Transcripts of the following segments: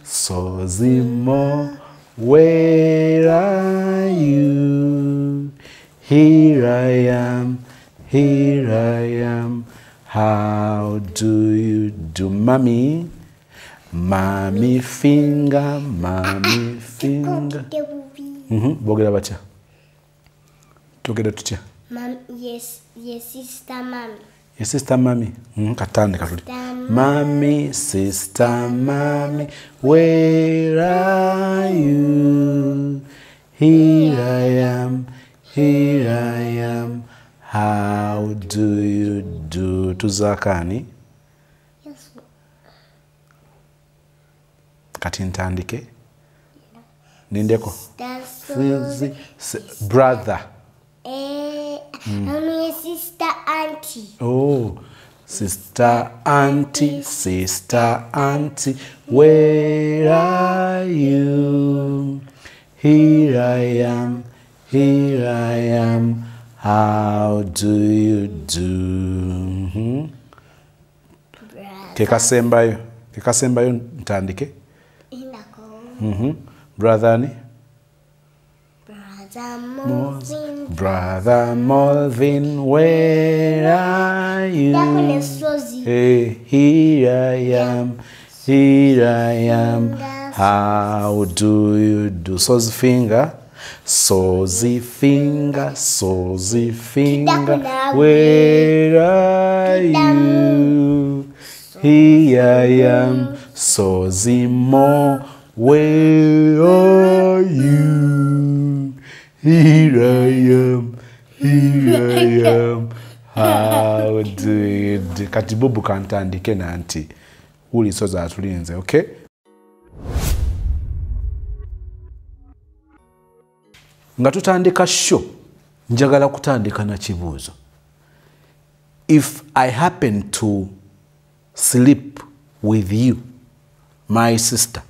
Sozimo, where are you? Here I am, how do you do, mommy? Mommy finger. Bogera bacha. Togera tutya. Yes, sister, mommy. Yes, sister, mommy. Katande katuli. Mommy, sister, mommy, where are you? Here I am, how do you do? Tuzakani? Yes. Kati ntandike? Nindeko? That's brother. Sister, auntie. Oh, sister, auntie, where are you? Here I am, how do you do? Kekasembayo ntandike. Brother ni? Brother Molvin, where are you? Hey, here I am, how do you do? Sozi finger, where are you? Here I am, Sozimo, where are you? Here I am, how do you do? Kati bubu kantandike na anti. Uli soza atulinze, okay? Nga tutandika show, njagala kutandika na kibuuzo. If I happen to sleep with you, my sister,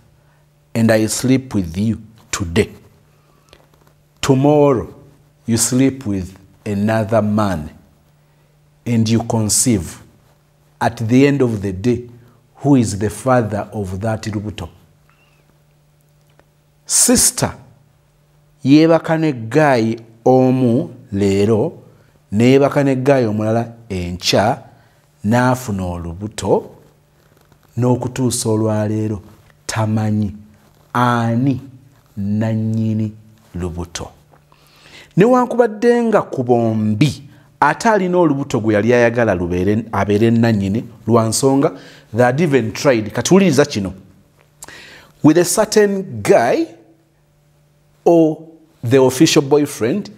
and I sleep with you today, tomorrow you sleep with another man and you conceive, at the end of the day, who is the father of that Olubuto? Sister, yeebaka ne guy omu leero, neebaka ne guy omulala enkya, n'afuna olubuto, n'okutuusa olwaleero tamanyi ani nannyini lubuto. Newankubadde nga ku bombi ate alina olubuto gwe yali ayagala abeere nannyini, lwa nsonga they had even tried, kati wuliriza kino, with a certain guy or the official boyfriend,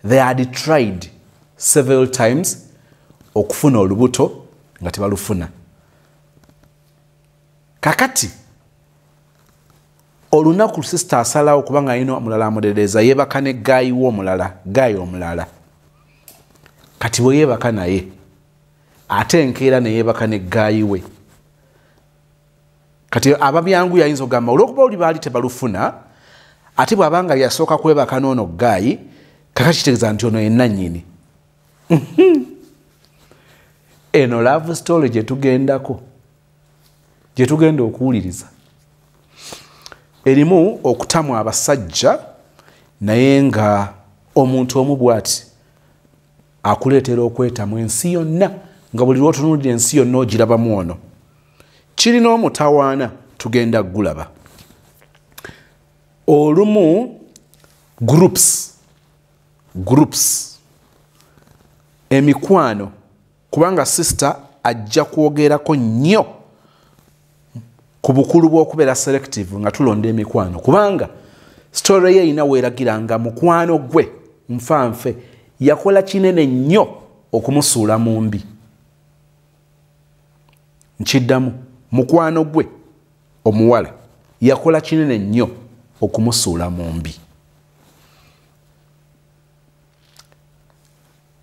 they had tried several times okufuna olubuto nga tebalufuna. Kakati olunaku sister asalawo kubanga alina omulala amudereza, yeebaka ne guy omulala. Kati bwe yeebaka naye ate enkeera ne yeebaka ne guy we. Kati ababyangu yayinza okugamba olw'okuba oli baali tebalufuna, ate bw'abanga yasooka kwebaka n'ono guy, kakati kitegeeza nti ono ye nannyini. Eno love story gye tugendako, gye tugenda okuwuliriza, erimu okutamwa abasajja, naye nga omuntu omu bw'ati akuleetera okwetamwa ensi yonna, nga buli lw'otunuulira ensi yonna ogirabamu ono. Kirina omutawaana tugenda gulaba. Olumu groups emikwano, kubanga sister ajja kwogerako nnyo ku bukulu bw'okubeera selective nga tulonda emikwano, kubanga story ye erina weeragira nga mukwano gwe nfanfe yakola kinene nnyo okumusuula mu mbi. Nkiddamu, mukwano gwe omuwala yakola kinene nnyo okumusuula mu mbi.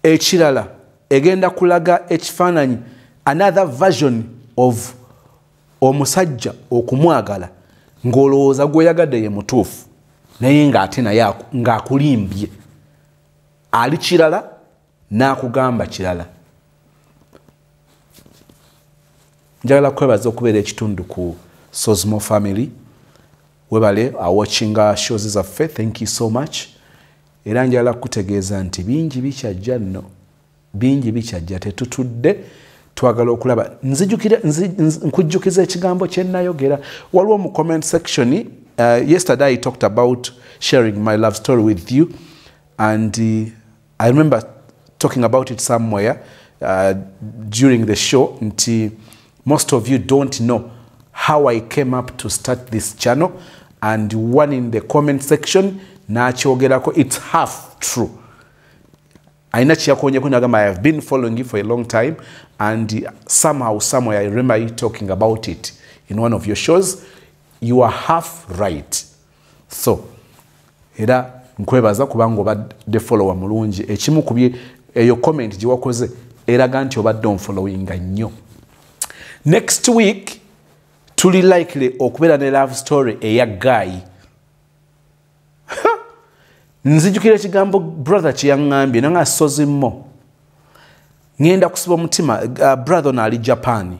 Ekirala egenda kulaga ekifaananyi, another version of omusajja okumwagala ng'olowooza gw'oyagadde ye mutuufu, naye ng'ate naye ng'akulimbye. Ali kirala, n'akugamba kirala. njagala kwebaza okubeera ekitundu ku Sosmo family. Webale watching shows zaffe, thank you so much. Era njagala kutegeeza nti bingi bikyajja nno, bingi bikyajja, tetutudde twagala okulaba. Nkujjukiza ekigambo kye nayogera waliwo mu comment section. Yesterday I talked about sharing my love story with you, and I remember talking about it somewhere during the show. And most of you don't know how I came up to start this channel, and one in the comment section nachyogerako, it's half true. I have been following you for a long time, and somehow, somewhere, I remember you talking about it in one of your shows. You are half right. So, era nkwebaza kubanga obadde follower mulungi. Ekimu kubye eyo comment gye wakoze eraga nti obadde onfollowinga nnyo. Next week, tuli likely okubeera ne love story eya Guy. Nzijukira ekigambo brother kye yaŋŋambye nanga Sozimo. Ngenda kusiba omutima, brother ono ali Japan.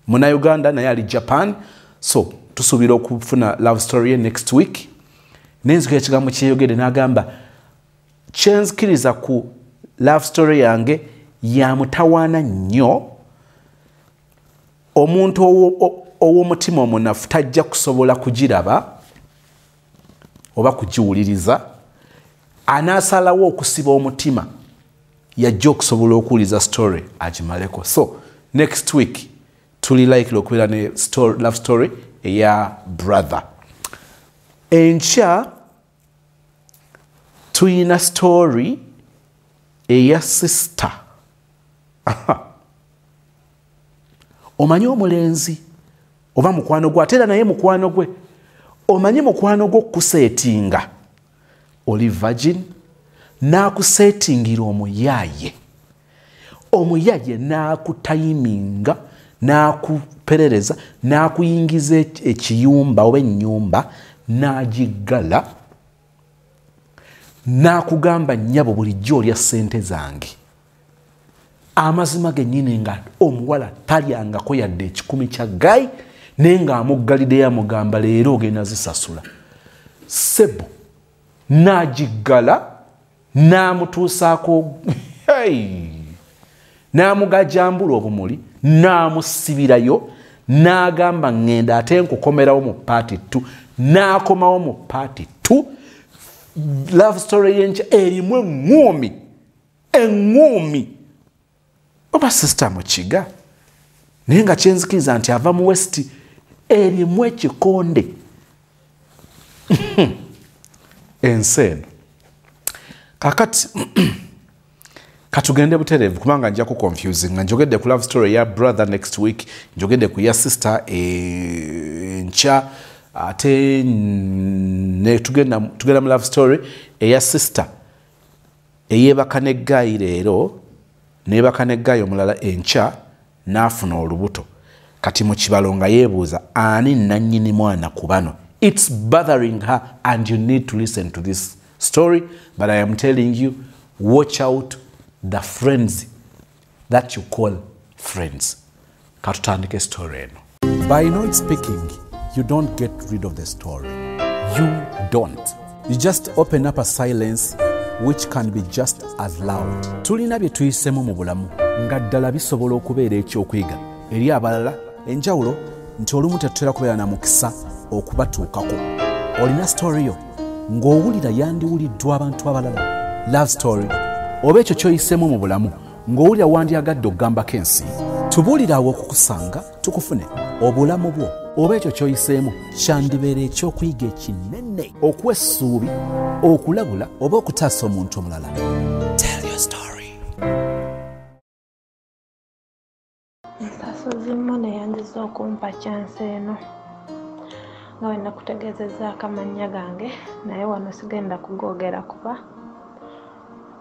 Muna Uganda naye ali Japan. So, tusuubira okufuna love story next week. Nenzikira ekigambo kyeyogere n'agamba kyenzikiriza ku love story yange ya mutawaana nnyo. Omuntu ow'omutima omunafu tajja kusobola kugiraba oba kugiwuliriza. Anaasalawo okusiba omutima yajja okusobola okuwuliza story agimaleko. So next week tuli likely okubeera ne love story eya brother. Enkya tuyina story eya sister. Omanyi omulenzi oba mukwano gwe, ate era naye mukwano gwe. Omanyi mukwano gwe okuseetinga. Oli virgin, n'akuseetingira omuyaaye. Omuyaaye n'akutayiminga, n'akuperereza, n'akuyingiza ekiyumba oba ennyumba, n'agiggala, n'akugamba nnyabo bulijjo olya ssente zange. Amazima gennyini nga omuwala talyangako yadde ekikumi kya Guy, naye ng'amuggalidde yamugamba leero ogenda zisasula. Sebo n'agiggala, n'amutuusaako n'amugajambula obumuli, n'amusibirayo, n'agamba ngenda ate nkukomerawo mu paati 2, n'akomawo mu paati 2. Love story yenkya erimu eŋŋumi. Oba sister mukiga naye nga kyenzikiriza nti ava mu West, erimu ekikonde. Ensi eno kakati katugende butereevu kubanga nja ku confusing. Nga njogedde ku love story ya brother next week, njogedde ku ya sister enkya, ate ne tugenda mu love story eya sister eyeebaka ne Guy leero, neebaka ne Guy omulala enkya, n'afuna olubuto. Kati mu kibalo nga yeebuuza ani nannyini mwana ku bano. It's bothering her, and you need to listen to this story. But I am telling you, watch out the friends that you call friends. Katutandike story eno. By not speaking, you don't get rid of the story. You don't. You just open up a silence which can be just as loud. Tulina bye tuyisemu mu bulamu nga ddala bisobola okubeera ekyokwiga eri abalala. Enjawulo nti olumu tetutera kubeera na mukisa okubatuukako. Olina story yo ng'owulira yandiwuliddwa abantu abalala. Love story oba ekyo kyoyisemu mu bulamu ng'owulira wandyagadde okugambako ensi. Tubuulira awo okukusanga tukufune. Obulamu bwo oba ekyo kyoyiseemu kyandibeera ekyokuyiga ekinene, okuwa essuubi, okulabula oba okutaasa omuntu omulala. Tell your story. Sozimo neyandiza okumpa chance eno nga wena kutegezezaako amannya gange, naye wano sigenda kugoogera kuba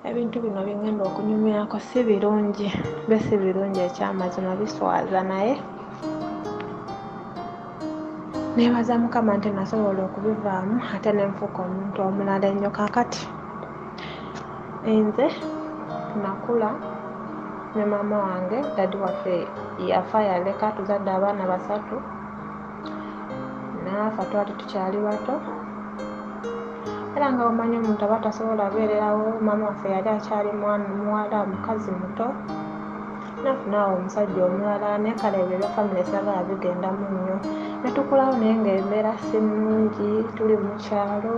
ebintu bino bingenda okunyumyako si birungi, be si birungi, ekyamazima biswaza. Naye neebaza Mukama nti nasobola okubivaamu ate nenfuuka omuntu omulala ennyo. Kaakati nze nakula ne mama wange dadi waffe yafa yaleka tuzadde abaana 3 naafa twali tukyali bato era nga omanyi omuntu aba tasobola beererawo. Mama waffe yali akyali muwala mukazi muto nafunawo omusajja omulala naye kale ebyo ebya famire sagala bigendamu nnyo. Ne tukulawo naye ng'embeera si nnungi tuli mu kyalo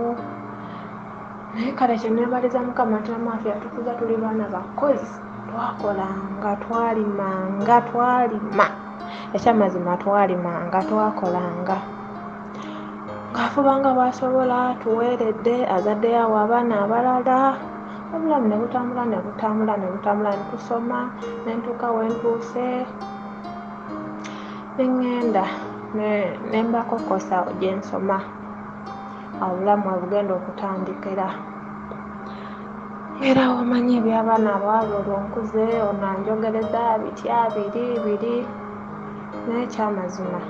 naye kale kye neebaliza Mukama nti mama waffe yatukuza tuli baana bakozi twakolanga twalima ekyamazima twalimanga twakolanga ng'afubanga bw'asobola tuweeredde azaddeyo awo abaana abalala. Obulamu ne butambula ne tusoma ne ntuuka we ntuuse ne ŋŋenda ne mbakokosa gye nsoma obulamu obugenda okutandikira. Era omanyi eby'abaana abawala olwo nkuze ono anjogereza bitya biri naye ekyamazima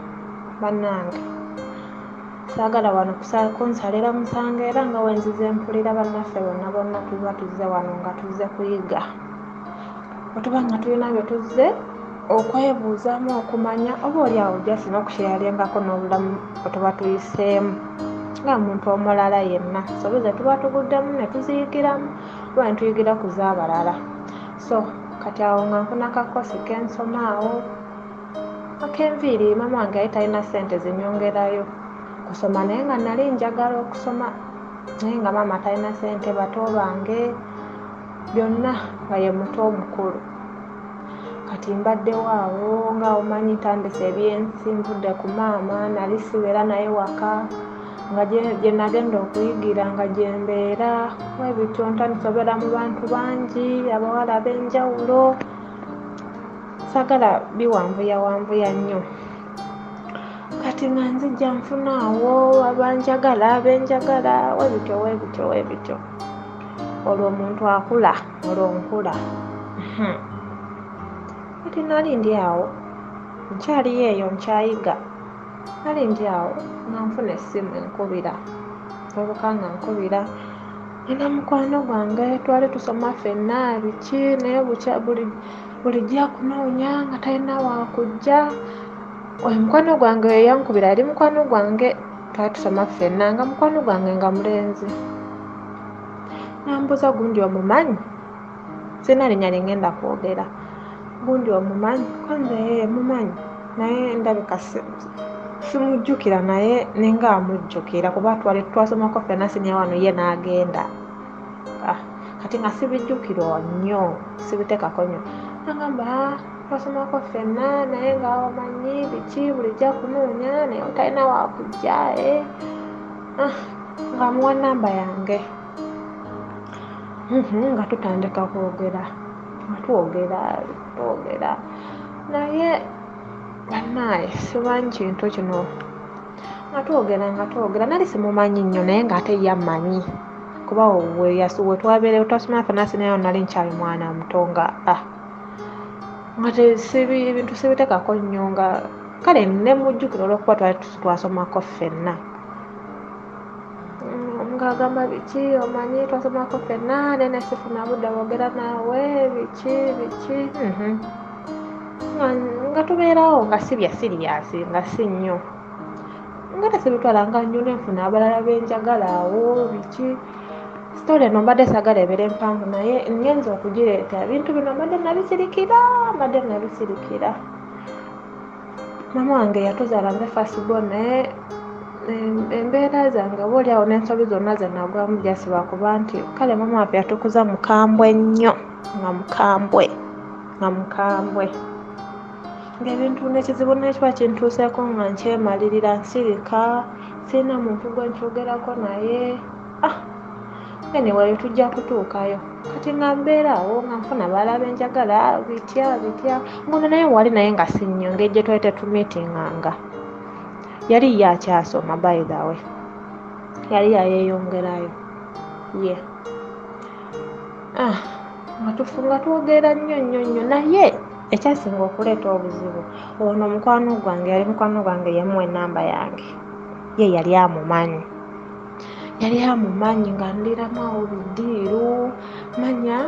bannange saagala wano kunsalira musango era nga wenzize mpulira bannaffe bonna tuba tuzze wano nga tuzze kuyiga otuba nga tulina bye tuzze okwebuuzaamu okumanya oba oliawo jasina okukyeyalengako n'obulamu bwetuba tuyiseemu nga muntu omulala yenna soboze tuba tuguddemu ne tuziyigiramu oba ne tuyigira ku z'abalala. So kati awo nga nfuna kakosi kensomaawo akenviiri mama wange yali talina ssente zinyongerayo kusoma naye nga nali njagala okusoma naye nga mama talina ssente bato bange byonna nga ye muto omukulu. Kati mbaddewo awo nga omanyi ntandise ebyensi nvudde ku maama nali sibeera naye waka nga gye nagenda okuyigira nga gye mbeera webityo ntandise obeera mu bantu bangi abawala ab'enjawulo sagala biwanvuya nnyo. Kati nga nzijja nfunaawo abenjagala webityo olwo omuntu akula olwo nkula. Kati nali ndi awo nkyaliyo eyo nkyayiga nali ndi awo nga nfuna essimu enkubira olukanga nkubira nina mukwano gwange twali tusoma ffenna biki naye bulijja kunoonya nga talina wakujja. Oyo mukwano gwange yankubira yali mukwano gwange twali tusoma ffenna nga mukwano gwange nga mulenzi. Nambuuza gundi omumanyi sina linnya lingenda kwogera gundi omumanyi kwanze mumanyi naye ndabika simujjukira naye nenga amujjukira kuba twali twasomako ffenna sinya wano ye n'agenda kati nga sibijjukira nnyo sibiteekako nnyo nagamba twasomako ffenna naye nga omanyi biki bulijja kunoonya naye talina wakujja nga muwa namba yange nga tutandika kwogera nga twogera naye bannaye simanyi kintu kino nga twogera nali simumanyi nnyo naye ng'ate yammanyi kuba we twabeerewo twasoma ffenna sinayo nali nkyali mwana muto nga nga ebintu sibiteekako nnyo nga kale ne mujjukira olw'okuba twali twasomako ffenna ng'agamba biki omanyi twasomako ffenna nene sifuna budde boogera naawe biki nga tubeerawo nga si bya siriyasi nga si nnyo nga tesibitwalanga nnyo nenfuna abalala benjagala awo biki sitole eno mbadde sagala ebeere empanvu naye ngenza okugireeta ebintu bino mbadde nabisirikira. Mama wange yatuzaala nze fasibo naye embeera zange oba oliawo n'ensobi zonna ze nagwamu jasiba kuba nti kale mama waffe yatukuza mukambwe nnyo nga mukambwe ng'ebintu n'ekizibu n'ekiba kintuuseeko nga nkyemalirira nsirika sirina muntu gwe nkyogerako naye anyway tujja kutuukayo kati nga mbeeraawo nga nfuna balala benjagala bitya ngono naye wali naye nga si nnyo ng'ejje twali tetumiitinganga yali yakyasoma by the way yali yayeeyongerayo nga twogera nnyo naye ekyasinga okuleeta obuzibu ono mukwano gwange yamuwa enamba yange ye yali amumanyi nga ndiramu awo bidiiru manya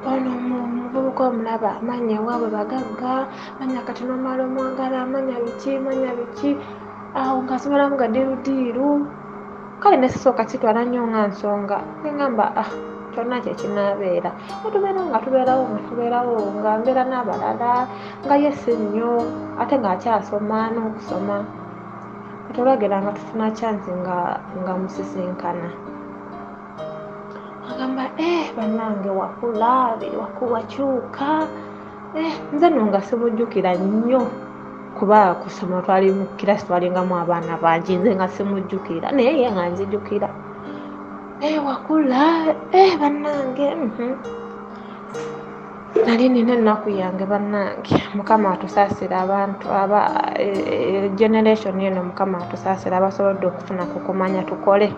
ono omuvubuka omulaba amanya ewaabwe bagagga, manya kati nomala omwagala, manya biki awo ng'asomeramu gadiirudiiru. Kale nesisooka kitwala nnyo nga nsonga neŋŋamba kyonna kye kinaabeera tubeerawo nga mbeera n'abalala nga yesi nnyo ate ng'akyasoma n'okusoma kati olwagera nga tufuna chansi nga musisinkana agamba bannange wakula wakyuka nze nno nga simujjukira nnyo kuba kusoma twali mu kirasi twalingamu abaana bangi nze nga simujjukira naye ye nga nzijjukira wakula bannange nali nina ennaku yange bannange mukama atusaasira abantu generation eno mukama atusaasira abasobodde okufuna ku kumanya tukole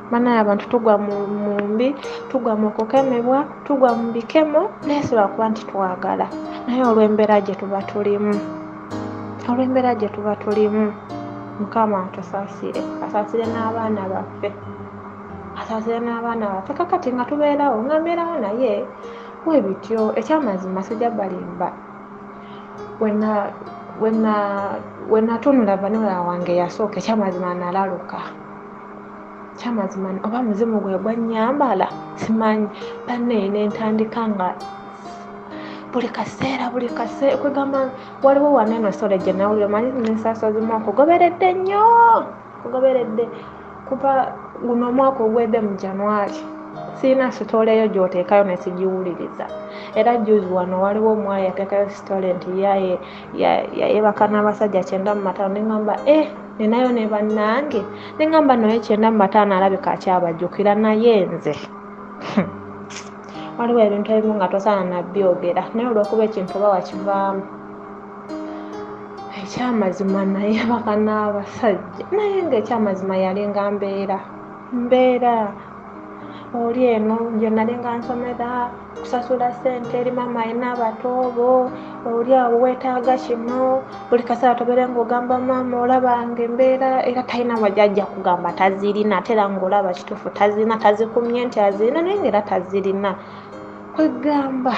banaye abantu tugwa mu mbi tugwa mu kukemebwa tugwa mu bikemo neesobola kuba nti twagala naye olw'embeera gye tuba tulimu mukama atusaasire asaasire n'abaana baffe kakati nga tubeerawo nga mbeerawo naye webityo ekyamazima sijja balimba wenatunula vanula wange yasooka ekyamazima nalaluka kyamazima oba muzimu gwe gwannyambala simanyi banne nentandika nga buli kaseera kwegamba waliwo waneno sole gye nawulira manyi nensaaso zimu okugoberedde nnyo kuba guno omwaka ogwedde mu January siina sitooleyo gy'oteekayo nesigiwuliriza era juzi wano waliwo omwaya yateekayo sitoole nti yayebaka n'abasajja 9 mu 5 neŋŋamba ninayo ne bannange neŋŋamba naye 9 mu 5 alabika akyabajjukira naye nze waliwo ebintu ebimu nga tosaana nabyogera naye olw'okuba ekintu oba wakivaamu ekyamazima naye baka n'abasajja naye ng'ekyamazima yalinga mbeera oli eno gye nalinga nsomera kusasula ssente eri mama alina abatoobo oli awo weetaaga kino buli kaseera tobeere ng'ogamba mama olabanga embeera era talina wajjajja kugamba tazirina ate era ng'olaba kituufu tazirina tazikumye nti azirina naye ng'era tazirina kwegamba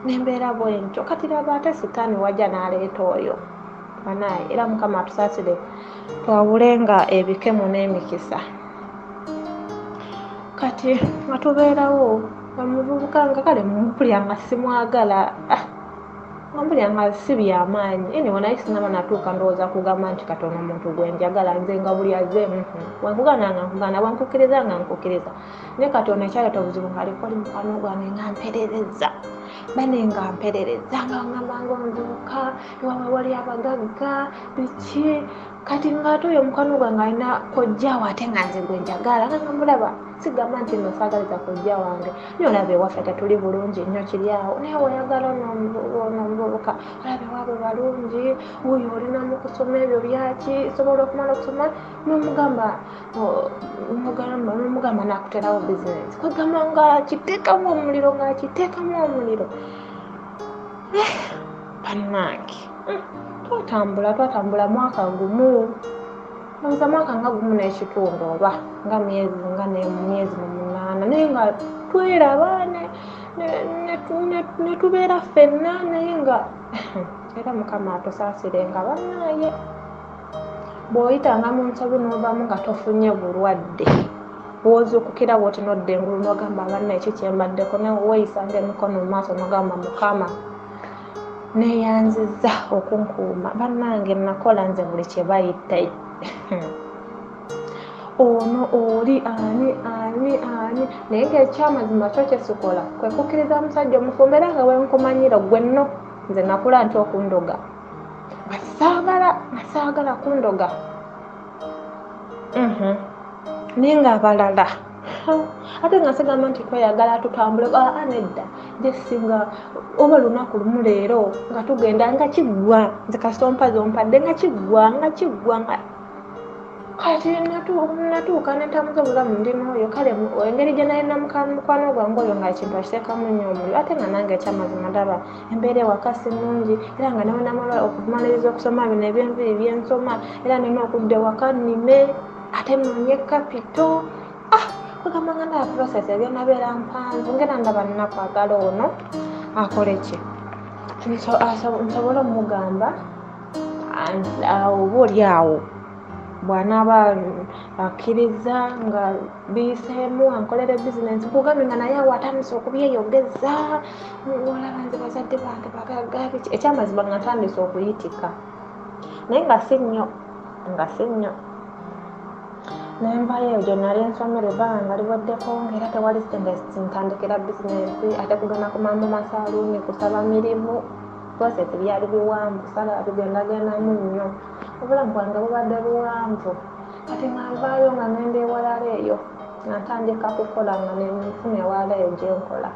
n'embeera bwentyo kati laba ate sitaani wajja n'aleeta oyo banaye era mukama atusaasire twawulenga ebikemo n'emikisa kati nga tubeerawo omuvubuka nga kale mpulya nga simwagala nga mpulya nga si byamaanyi anyway naye sinaba natuuka ndowooza kugamba nti katono omuntu gwenjagala nze nga buli azeemu wankugana nga nkugana wankukiriza nga nkukiriza naye katono ekyaleeta obuzibu nga aliko ali mukwano gwange nga mperereza bane nga mperereza nga ngambanga omuvubuka ewawe wali abagagga biki kati ng'ate oyo mukwano gwange alina kojjaawo ate nga nze gwenjagala nga mulaba sigamba nti nno saagaliza kojja wange naye olaba ewaffe tetuli bulungi nnyo kiri awo naye weyagala onomuvubuka olaba ewaabwe balungi oyo olina mu kusoma ebyo byaki sobola okumala okusoma n'omugamba nakuterawo bizinesi kwegamba nga kiteekamu omuliro bannange twatambula mwaka gumu ndowooza mwaka nga gumu n'ekitundu oba nga myezi mu 8 naye nga tweraba ne tubeera ffenna naye nga era mukama atusaasire nga bannaye bw'oyitanga mu nsobi n'obamu nga tofunye bulwadde bw'ozuukukira bw'oti nodda engulu n'ogamba banna eki kyembaddeko nawe weeyisanga emikono mu maaso n'ogamba mukama neeyanzizza okunkuuma bannange nakola nze buli kye bayita ono oli ani naye ng'ekyamazima kyo kyesikola kwe kukkiriza omusajja omufumba era nga wenkumanyira gwe nno nze nakula nti okundoga saagala kundoga naye ng'abalala ate nga sigamba nti tweyagala tutambule nedda gyesinga oba lunaku lumu leero nga tugenda nga kiggwa nze kasompa zompadde nga kiggwa kati natuuka nentamuza obulamu ndinooyo kale engeri gye nalina mukwano gwange oyo nga ekintu akiteekamu nnyo omuliro ate nga nange ekyamazima ndaba embeera ewaka si nnungi era nga nawe namala okumaliriza okusoma bino ebyenviri byensoma era nina okudda ewaka nnime ate nnoonye kapito kugamba nga nda process ebyo nabeera mpanvu ngera ndaba nnakwagala ono akole ki nsobola omugamba oba oli awo bw'anaaba akkiriza nga biyiseemu ankolere bizinensi kugambe nga naye awo atandise okubyeyogeza olaba nze bazadde bange bagaga biki ekyamazima nga ntandise okuyitika naye nga si nnyo nenvayo egyo nali ensomero ebbanga nga liweddeko ngaera tewali ntandikira bizinensi ate kugenda kumama masaluuni kusaba mirimu process byali biwanvu sala bigendagendamu nnyo obulamu bwange bubadde buwanvu kati nga nvaayo nga ngenda ewalala eyo nga ntandika kukola nga nenfuna ewalala eyo gyenkola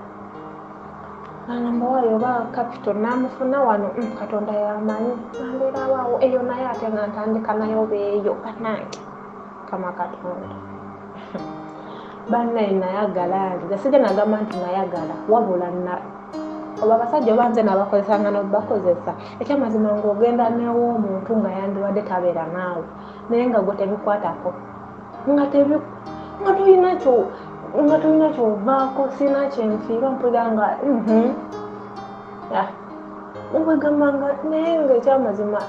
nambawayo oba capital namufuna wano katonda yamanyi nambeerawo eyo naye ate nga ntandika nayo beeyo banange kama katonda bannaye nayagala nze sijja nagamba nti nayagala wabula oba abasajja oba nze nabakozesanga nobakozesa ekyamazima ng'ogenda n'ew'omuntu nga yandiwadde tabeera naawe naye nga gwe tebikwatako nga tolina kyovaako sina kyenfiirwa mpulira nga obwegamba nga naye nga ekyamazima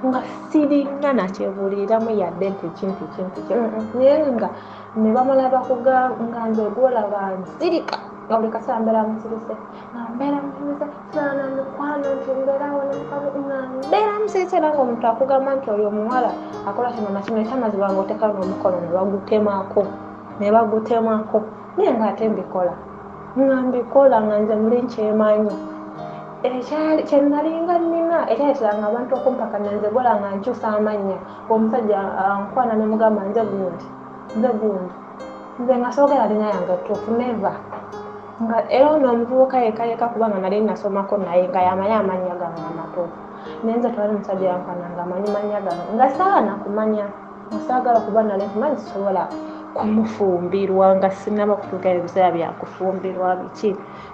nga sirina nakyebuuliramu yadde nti kintu naye nga ne bamala bakuganga nze gwolaba nsirika nga buli kaseera mbeera musirise sana mikwano nti mbeerawo nga mbeera musirise era ng'omuntu akugamba nti oyo omuwala akola kino nakino ekyamazima nga oteka n'omukono ne bagutemako naye nga ate mbikola nga nze muli nkyemanyi kyenalinga nnina ekyaletera abantu okumpakanya nze gola nga nkyusa amannya omusajja nkwana nemugamba nze gundi nze nga soogera linnya yange tuufu neva nga era ono omuvubuka yekayeka kubanga nali nasomako naye nga yamanyi amannya gange amatuufu naye nze twali musajja yankwana nga amanyi mannya gange nga saana kumanya musaagala kuba nali ntimanyi sisobola kumufumbirwa nga sinaba kutuuka ebiseera byakufumbirwa biki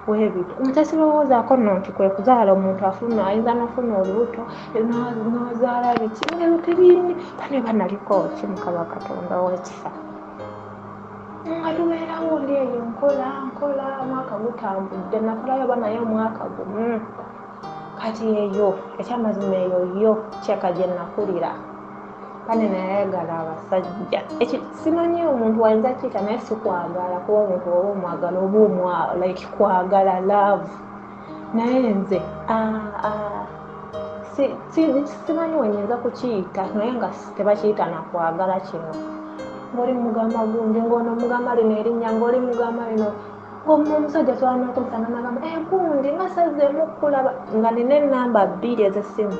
weebito mutasirowoozaako nno nti kwe kuzaala omuntu ayinza nofuna olubuto nozaala biki ebintu bingi bane banaliko ki mukama katonda w'ekisa nga tubeerawo ndi eyo nkola omwaka gutambudde nakolayo banaye omwaka gumu kati eyo ekyamazima eyo yo kyeka gye nakulira bane nayagala abasajja simanyi omuntu wayinza kiyita naye sikwagala kuba omuntu oba omwagala oba like kwagala love naye nze simanyi wenyinza kukiyita naye nga tebakiyita nakwagala kino ng'oli mugamba gundi ng'ono mugamba lino erinnya ng'oli mugamba lino ng'omusajja sobola n'okumusanga nagamba gundi nga sazzeemu kulaba nga nina enamba 2 ez'essimu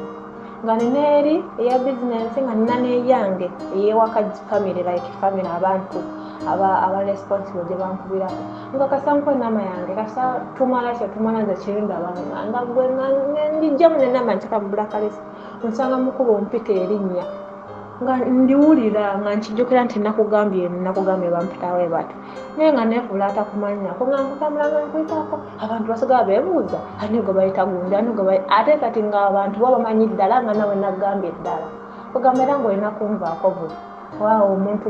nga nina eri eya bizinensi nga nina n'eyange ey'ewaka family like family abantu aba responsible gye bankubirako nga kasanko enama yange kasa tumala kyetumala nze kirindabanga nga gwe ndijjamu nenamba nkika mu blacklist nsanga mukuba ompita erinnya nga ndiwulira nga nkijjukira nti nakugambye bampitawo bato naye nga nefuula atakumanyako nga nkutambula nga nkuyitako abantu basigala beebuuza ani gwe bayita gundi ate kati nga abantu bo bamanyi ddala nga nawe nagambye ddala kugamba era ng'olina kunvaako buli waawo omuntu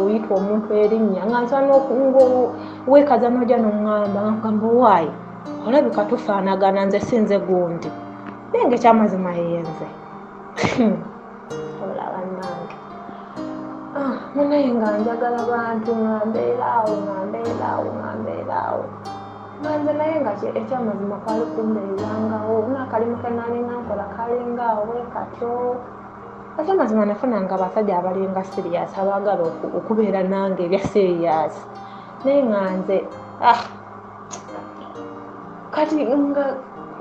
oyitwa omuntu erinnya nga nsobola weekaza n'ojja n'oŋŋamba nga nkugamba owaayi olabika tufaanagana nze sinze gundi naye nga ekyamazima yeyenze munaye nga njagala bantu nga mbeeraawo nga nze naye nga ekyamazima kwali kumbeerangawo nakalimu kenalinga nkola kalingaawo bwe katyo ekyamazima nafunanga abasajja abalinga siriyasi abaagala okubeera nange ebya siriyasi naye nga nze kati nga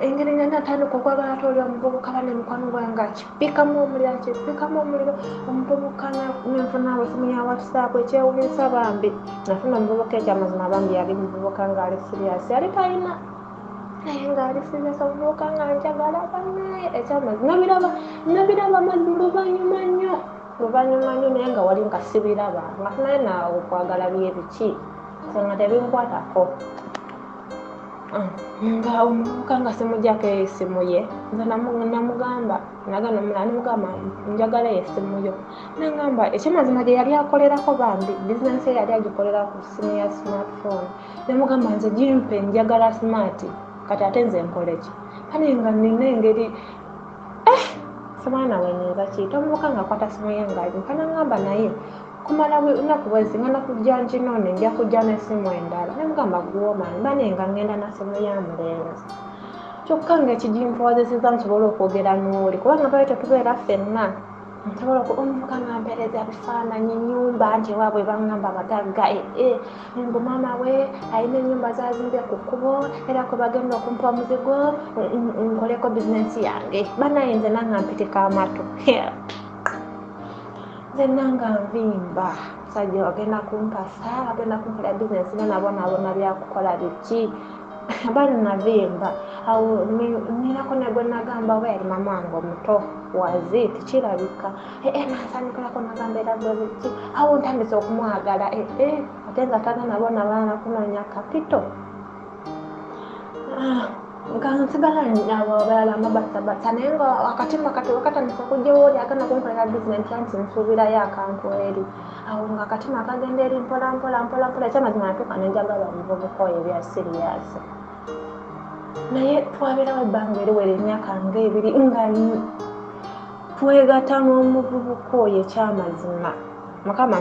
engeri nga natandika okwagala ate oli omuvubuka bane mukwano gwange nga akipikamu omuliro omuvubuka nenfuna esimu ya whatsapp ekyewunyisa bambi nafuna omuvubuka ekyamazima bambi yali muvubuka ngaali siriyasi yali talina naye ngaali siriyasi omuvubuka nga njagala banaye ekyamazima nabiraba mazima luvannyuma nnyo naye nga wali nga sibiraba nga funaye naawe okwagala byebiki nga tebinkwatako nga omuvubuka nga simugyako esimu ye nze namugamba nagana mulani mugamba njagala yesimu yo nangamba ekyamazima gye yali akolerako bambi bizinensi ye yali agikolera ku simu ya smartphone nemugamba nze gimpe njagala smart kati ate nze nkoleki kale nga nina engeri semana wenyinza kiyita omuvuka nga akwata simu ye ngali nkanangamba naye kumala lunaku bwezinga nakujja nkinone nja kujja n'essimu endala nemugamba gwomanyi banenga ngenda na simu ya mulenzi kyokka ng'ekigimpoozeseza nsobola okwogera n'oli kubanga baali tetubeera ffenna nsobola omuvuka nga mpeereza bifaananyi nnyumba nti waabwe bangamba bagagga ngo maama we alina ennyumba zazimbye ku kkubo era kwe bagenda okumpa omuzigo nkoleko bizinensi yange banaye nze nanga mpitika amato nze nanga nvimba musajja agenda kumpasa agenda kunkolera bizinensi nenabonaabona byakukola biki bali navimba awo ninako negwe nagamba we yali mama wange omuto wazi tikirabika nansanyukirako nagamba era gwe biki awo ntandise okumwagala ate nga tagana bona baana kunoonya kapito nga nsigala abalala amabatabata naye nga akatima kati wakatandika okujjawo oli agenda kunkolera bizinensi nti nsuubirayo akantu eri awo nga akatima akagenda eri mpolampola ekyamazima natuuka nenjagala omuvubuka oyo ebya siriyasi naye twabeerawo ebbanga eriwera emyaka ng'ebiri nga twegatta n'omuvubuka oyo ekyamazima mukama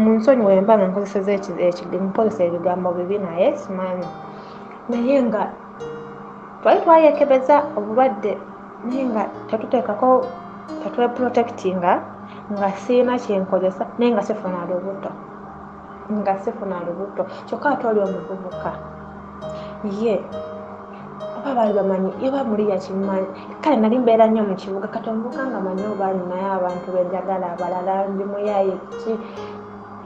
munsonyi wemba nga nkozesa ebigambo bibi naye simanyi naye nga twali twayekebeza obulwadde naye nga tetuteekako tetweprotectinga nga siina kyenkozesa naye nga sifuna lubuto kyokka ate oli omuvubuka ye oba baali bamanyi oba muli yakimanyi kale nali mbeera nnyo mu kibuga kati omuvubuka nga manyi oba ninaye abantu benjagala abalala ndi muyaye ki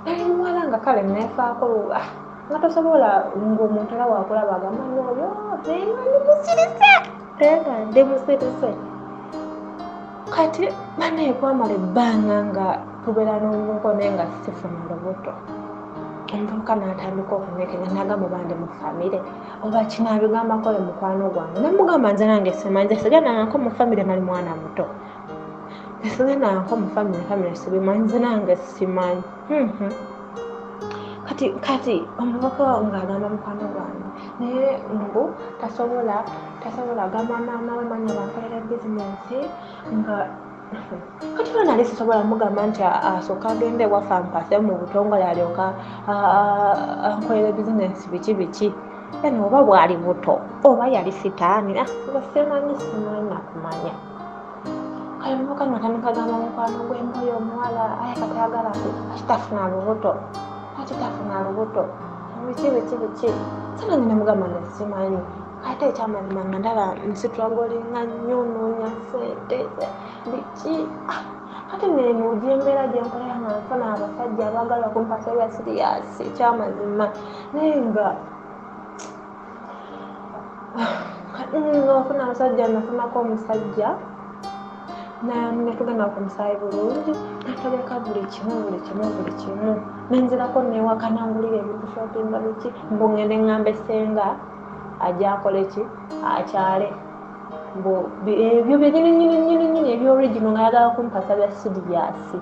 nali muwala nga kale neefaako nga tosobola ng'omuntu era waakulaba agamba nyoyo ndi musirise kati banaye kwamala ebbanga nga tubeera n'omuvubuka naye nga sifuna lubuto omuvubuka n'atandika okunyekenya nagamba bandi mu famire oba kinabigambako le mukwano gwange namugamba nze nange simanyi nze sigendangako mu famire nali mwana muto sigendangako mu famire sibimanyi nze nange simanyi kati omuvubuka ng'agamba mukwano gwange naye mbu tasobola agamba maama we manyi bankolera bizinensi nga kati bana nali sisobola mugamba nti asooka agende ewaffe ampase mu butongole alyoka ankolera bizinensi biki yani oba bwali buto oba yali sitaani simanyi nakumanya kale omuvubuka natandika agamba mukwano gw'emboyo omuwala aye kati agala kitafuna lubuto biki simanyi nemugamba nesimanyi ate ekyamazima nga ndaba nsitwagolinga nnyo noonya ssente biki ate nenuuja embeera gyenkolera nga nfuna abasajja abaagala okumpasa ebya siriyasi ekyamazima naye nga ofuna abasajja nafunako omusajja netugenda okumusaayi bulungi nategeka buli kimu nenzirako newaka nangulira ebintu shoppinga biki mbungende ngamba esenga ajja akoleki akyale ebyo byenyininyini ebyorigino nga yagala kumpasa bya siriyasi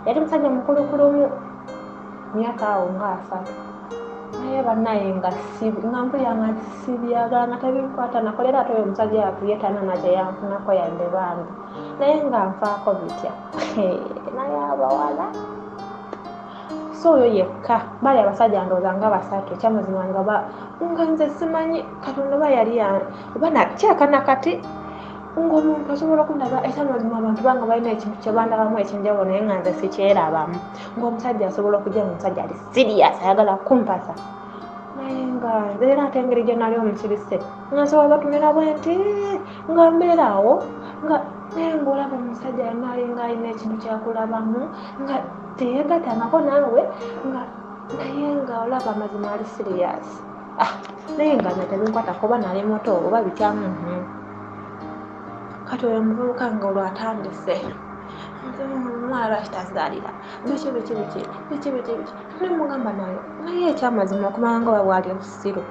yali musajja mukulukulumu myaka awo nga 3 naye banaye nga mpulira nga sibyagala nga tebinkwata nakolera ate oyo omusajja yatuyetana nakye yanfunako yadde bambi naye nga nfaako bitya naye abawala so oyo yekka bali abasajja ndowooza nga 3 ekyamazima nga nze simanyi katonda oba yali oba nakyakana kati ng'omuntu asobola okundaba ekyamazima abantu banga balina ekintu kyebandabamu ekyenjawulo naye nga nze sikyerabamu ng'omusajja asobola okujja omusajja ali siriyasi ayagala kumpasa naye nga nze era ate engeri gye nali omusirise nga nsobola batumira bwenti nga mbeeraawo nga naye ng'olaba omusajja nalinga alina ekintu kyakulabamu nga teyegatangako naawe nga naye nga olaba amazima ali siriyasi naye nga netebinkwata kuba nali muto oba bikyamu kati oyo omuvubuka nga olwo atandise omwala kitazaalira biki nemugamba naye ekyamazima okumanya nga bwali obusiru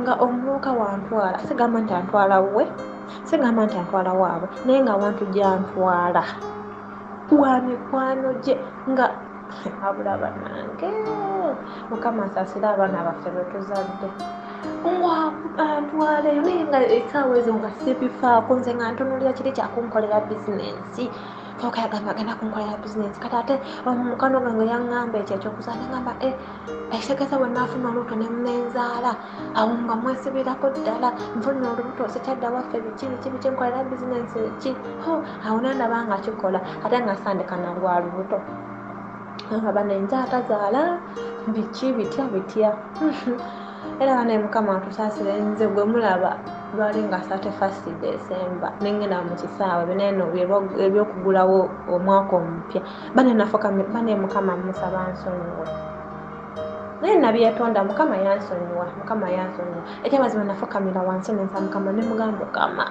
nga omuvubuka wantwala sigamba nti antwala we sigamba nti antwala waabwe naye nga wantu gyantwala wa mikwano gye nga abula bannange Mukama asaasira abaana baffe betuzadde antwaleyo naye nga essaawa ezo nga sibifaako nze nga ntunuulira kiri kyakunkolera bizinensi Foka yagamba agenda kunkolera bizinensi kati ate mukano gange yaŋŋamba ekyo ekyokuzaala ngamba ekitegeeza bwe naafuna olubuto ne mmenzaala awo nga mwesibirako ddala nfunye olubuto sikyadda waffe biki nkolera bizinensi ki awo nandaba nga kikola ate nga sandika nalwa lubuto nga banenze atazaala biki bitya era bane Mukama atusaasire nze gwe mulaba lwali nga 31 December nengenda mu kisaawe bineno ebyokugulawo omwaka omupya bane Mukama musaba nsonyiwe naye nabyetonda Mukama yansonyiwa ekyamazima nafukamira wansi nensa Mukama ne mugamba Mukama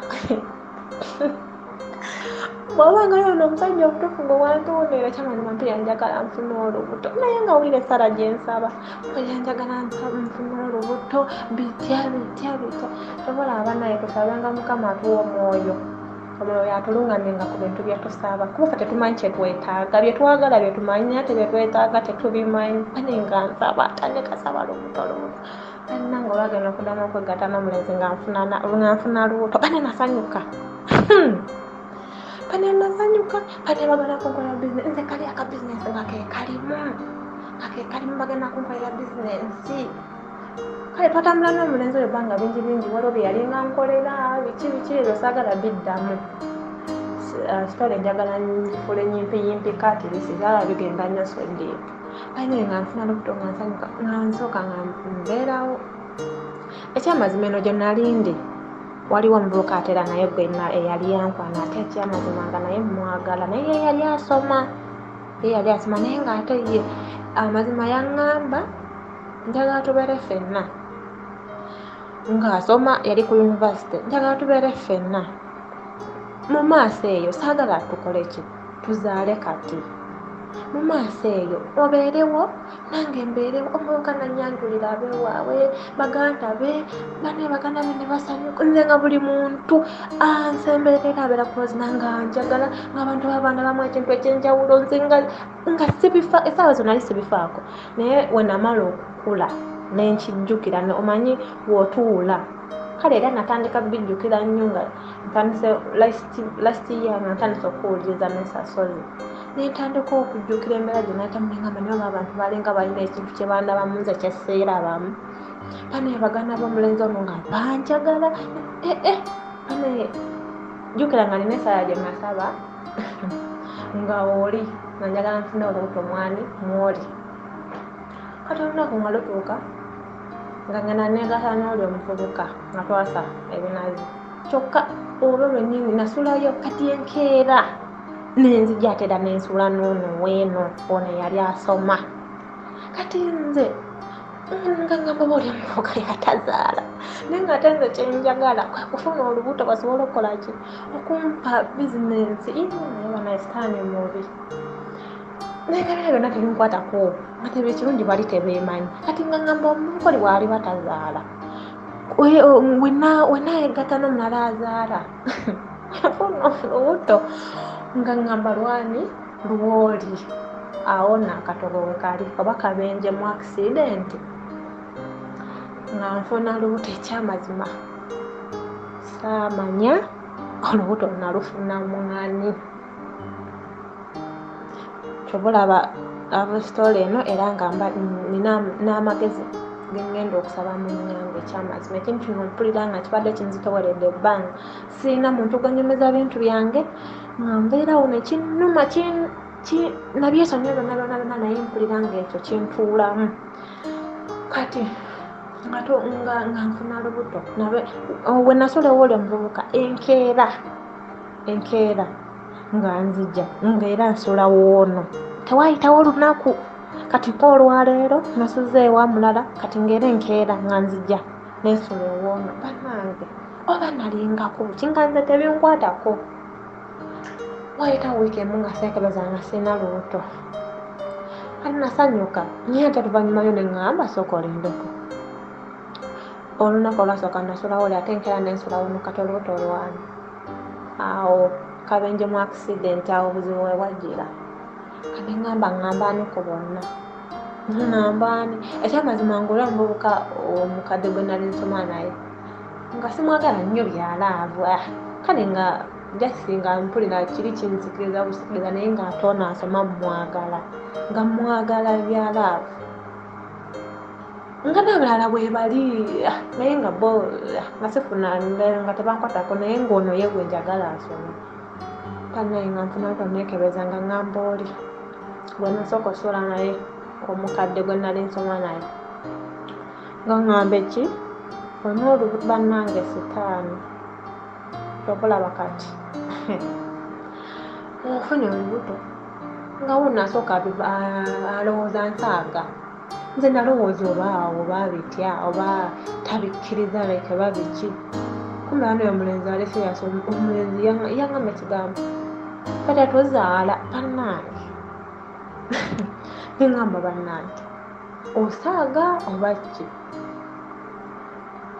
bw'obanga yono omusajja omutuufu gwe wantuwonera ekyamazima mpulira njagala nfune olubuto naye nga wulire Sara gye nsaba mpulira njagala nfune olubuto bitya tobola abanaye tusabanga Mukama atuwa omwoyo yatulungamyenga ku bintu bye tusaba kuba ffe tetumanyi kye twetaaga bye twagala bye tumanyi ate bye twetaaga tetubimanyi bane nga nsaba tandika saba lubuto nange olwagenda okuddamu okwegatta n'omulenzi nga nfuna lubuto bane nasanyuka bane bagenda kunkolera bizinensi nze kali aka bizinensi nga kekalimu bagenda kunkolera bizinensi kale twatambula n'omulenzi oyo banga bingi waliwo bye yalinga nkolera biki ebyo saagala biddamu sitole njagala nfule nyimpi kati bisigala bigenda nnyo sondiipo ayinaye nga nfuna lubuto nga nsanyuka nga nsooka nga mbeerawo ekyamazima eno gye nalindi waliwo omuvubuka atera naye gwe eyali yankwana ate ekyamazima nga naye mwagala naye yali asoma naye nga ate ye amazima yaŋŋamba njagala tubeere ffenna ng'asoma yali ku yunivasite njagala tubeere ffenna mu maaso eyo saagala tukole ki tuzaale kati mu maaso eyo obeerewo nange mbeerewo omuvubuka nanyanjulira abeewaabwe baganda be baganda be ne basanyuka nze nga buli muntu ansemberera abeera kulozi nange anjagala ng'abantu b'abaana bamu ekintu ekyenjawulo nze nga essaawa zo nali sibifaako naye we namala okukula nenkijjukira omanyi wootuula kale era natandika bijjukira nnyo nga ntandise last year nga ntandise okuwuliriza n'ensasozi nentandika okujjukira embeera gye natamulengamba nibo abantu balinga balina ekintu kye bandabamu nze kyeseera abamu bane baganda b'omulenzi ono nga banjagala bane jjukira nga nina essala gye nasaba nga oli nga njagala nfune olubuto mwoli kati olunaku nga lutuuka nga ngenda negasa n'oli omuvubuka nga twasa ebinazi kyokka olwo lwennyini nasulayo kati enkeera nenzija ate era nensula n'ono weeno ono yali asoma kati nze nga ngamba oli omuvubuka yatazaala naye nga ate nze kyenjagala kufuna olubuto basobole okukola ki okumpa bizinensi naye bana sitaani mubi naye nga bino byonna tebinkwatako nga tebekirungi bali tebeemanyi kati nga ngamba omuvubuka oli bwali batazaala wenayegatta n'omulala azaala afuna olubuto nga ngamba lwani lwoli awo nakatogo we kali oba kabenje mu accident nga nfuna lubuto ekyamazima saamanya olubuto nalufuna mwani kyobulaba abasitole eno era nga nina n'amagezi gengenda okusaba mu nyange ekyamazima ekintu kino mpulira nga kibadde kinzitoweredde ebbanga sirina muntu ganyumiza bintu byange nga mbeerawo nekinnuma nabyesonyiwa byonna naye mpulira nga ekyo kintuulamu kati nga nfuna lubuto we nasolewo oli omuvubuka enkeera nga nzija ngaera nsula woono tewayitawo olunaku kati olwaleero nasuze ewa mulala kati ngaera enkeera nga nzija nensula ewoono banange oba nalingako kinga nze tebinkwatako wayita wiiki emu nga seekebeza nga sirina lubuto kati nasanyuka naye ate luvannyuma yo neŋŋamba sooka olindeko olunaku olwasooka nasulawo oli ate nkera nensulawo Kati olubuto olwange awo kabenje mu accident awo obuzibu we bwajjira kati ngamba ani ku bonna ngamba ani ekyamazima ng'olwa omuvubuka omukadde gwe nali nsoma naye nga simwagala nnyo byalaavu kale nga jasinga mpulira kiri kinzikiriza busikiriza naye ng'ate ono asoma nga mwagala byalaavu nga n'abalala bwe bali naye nga bo nga sifuna nga tebankwatako naye ng'ono ye gwe njagala asome kanaye nga nfuna Olubuto neekebeza nga ngamba oli gwe nasooka osula naye omukadde gwe nali nsoma naye nga ngamba eki Olubuto bannange sitaani tokulaba kati ofunye olubuto nga wonasooka alowooza nsaaga nze nalowooza oba bitya oba tabikkiriza leke babiki kumbe ano omulenzi ali serious omulenzi yangamba ekigambo kati atozaala bannange nengamba bannange osaaga oba ki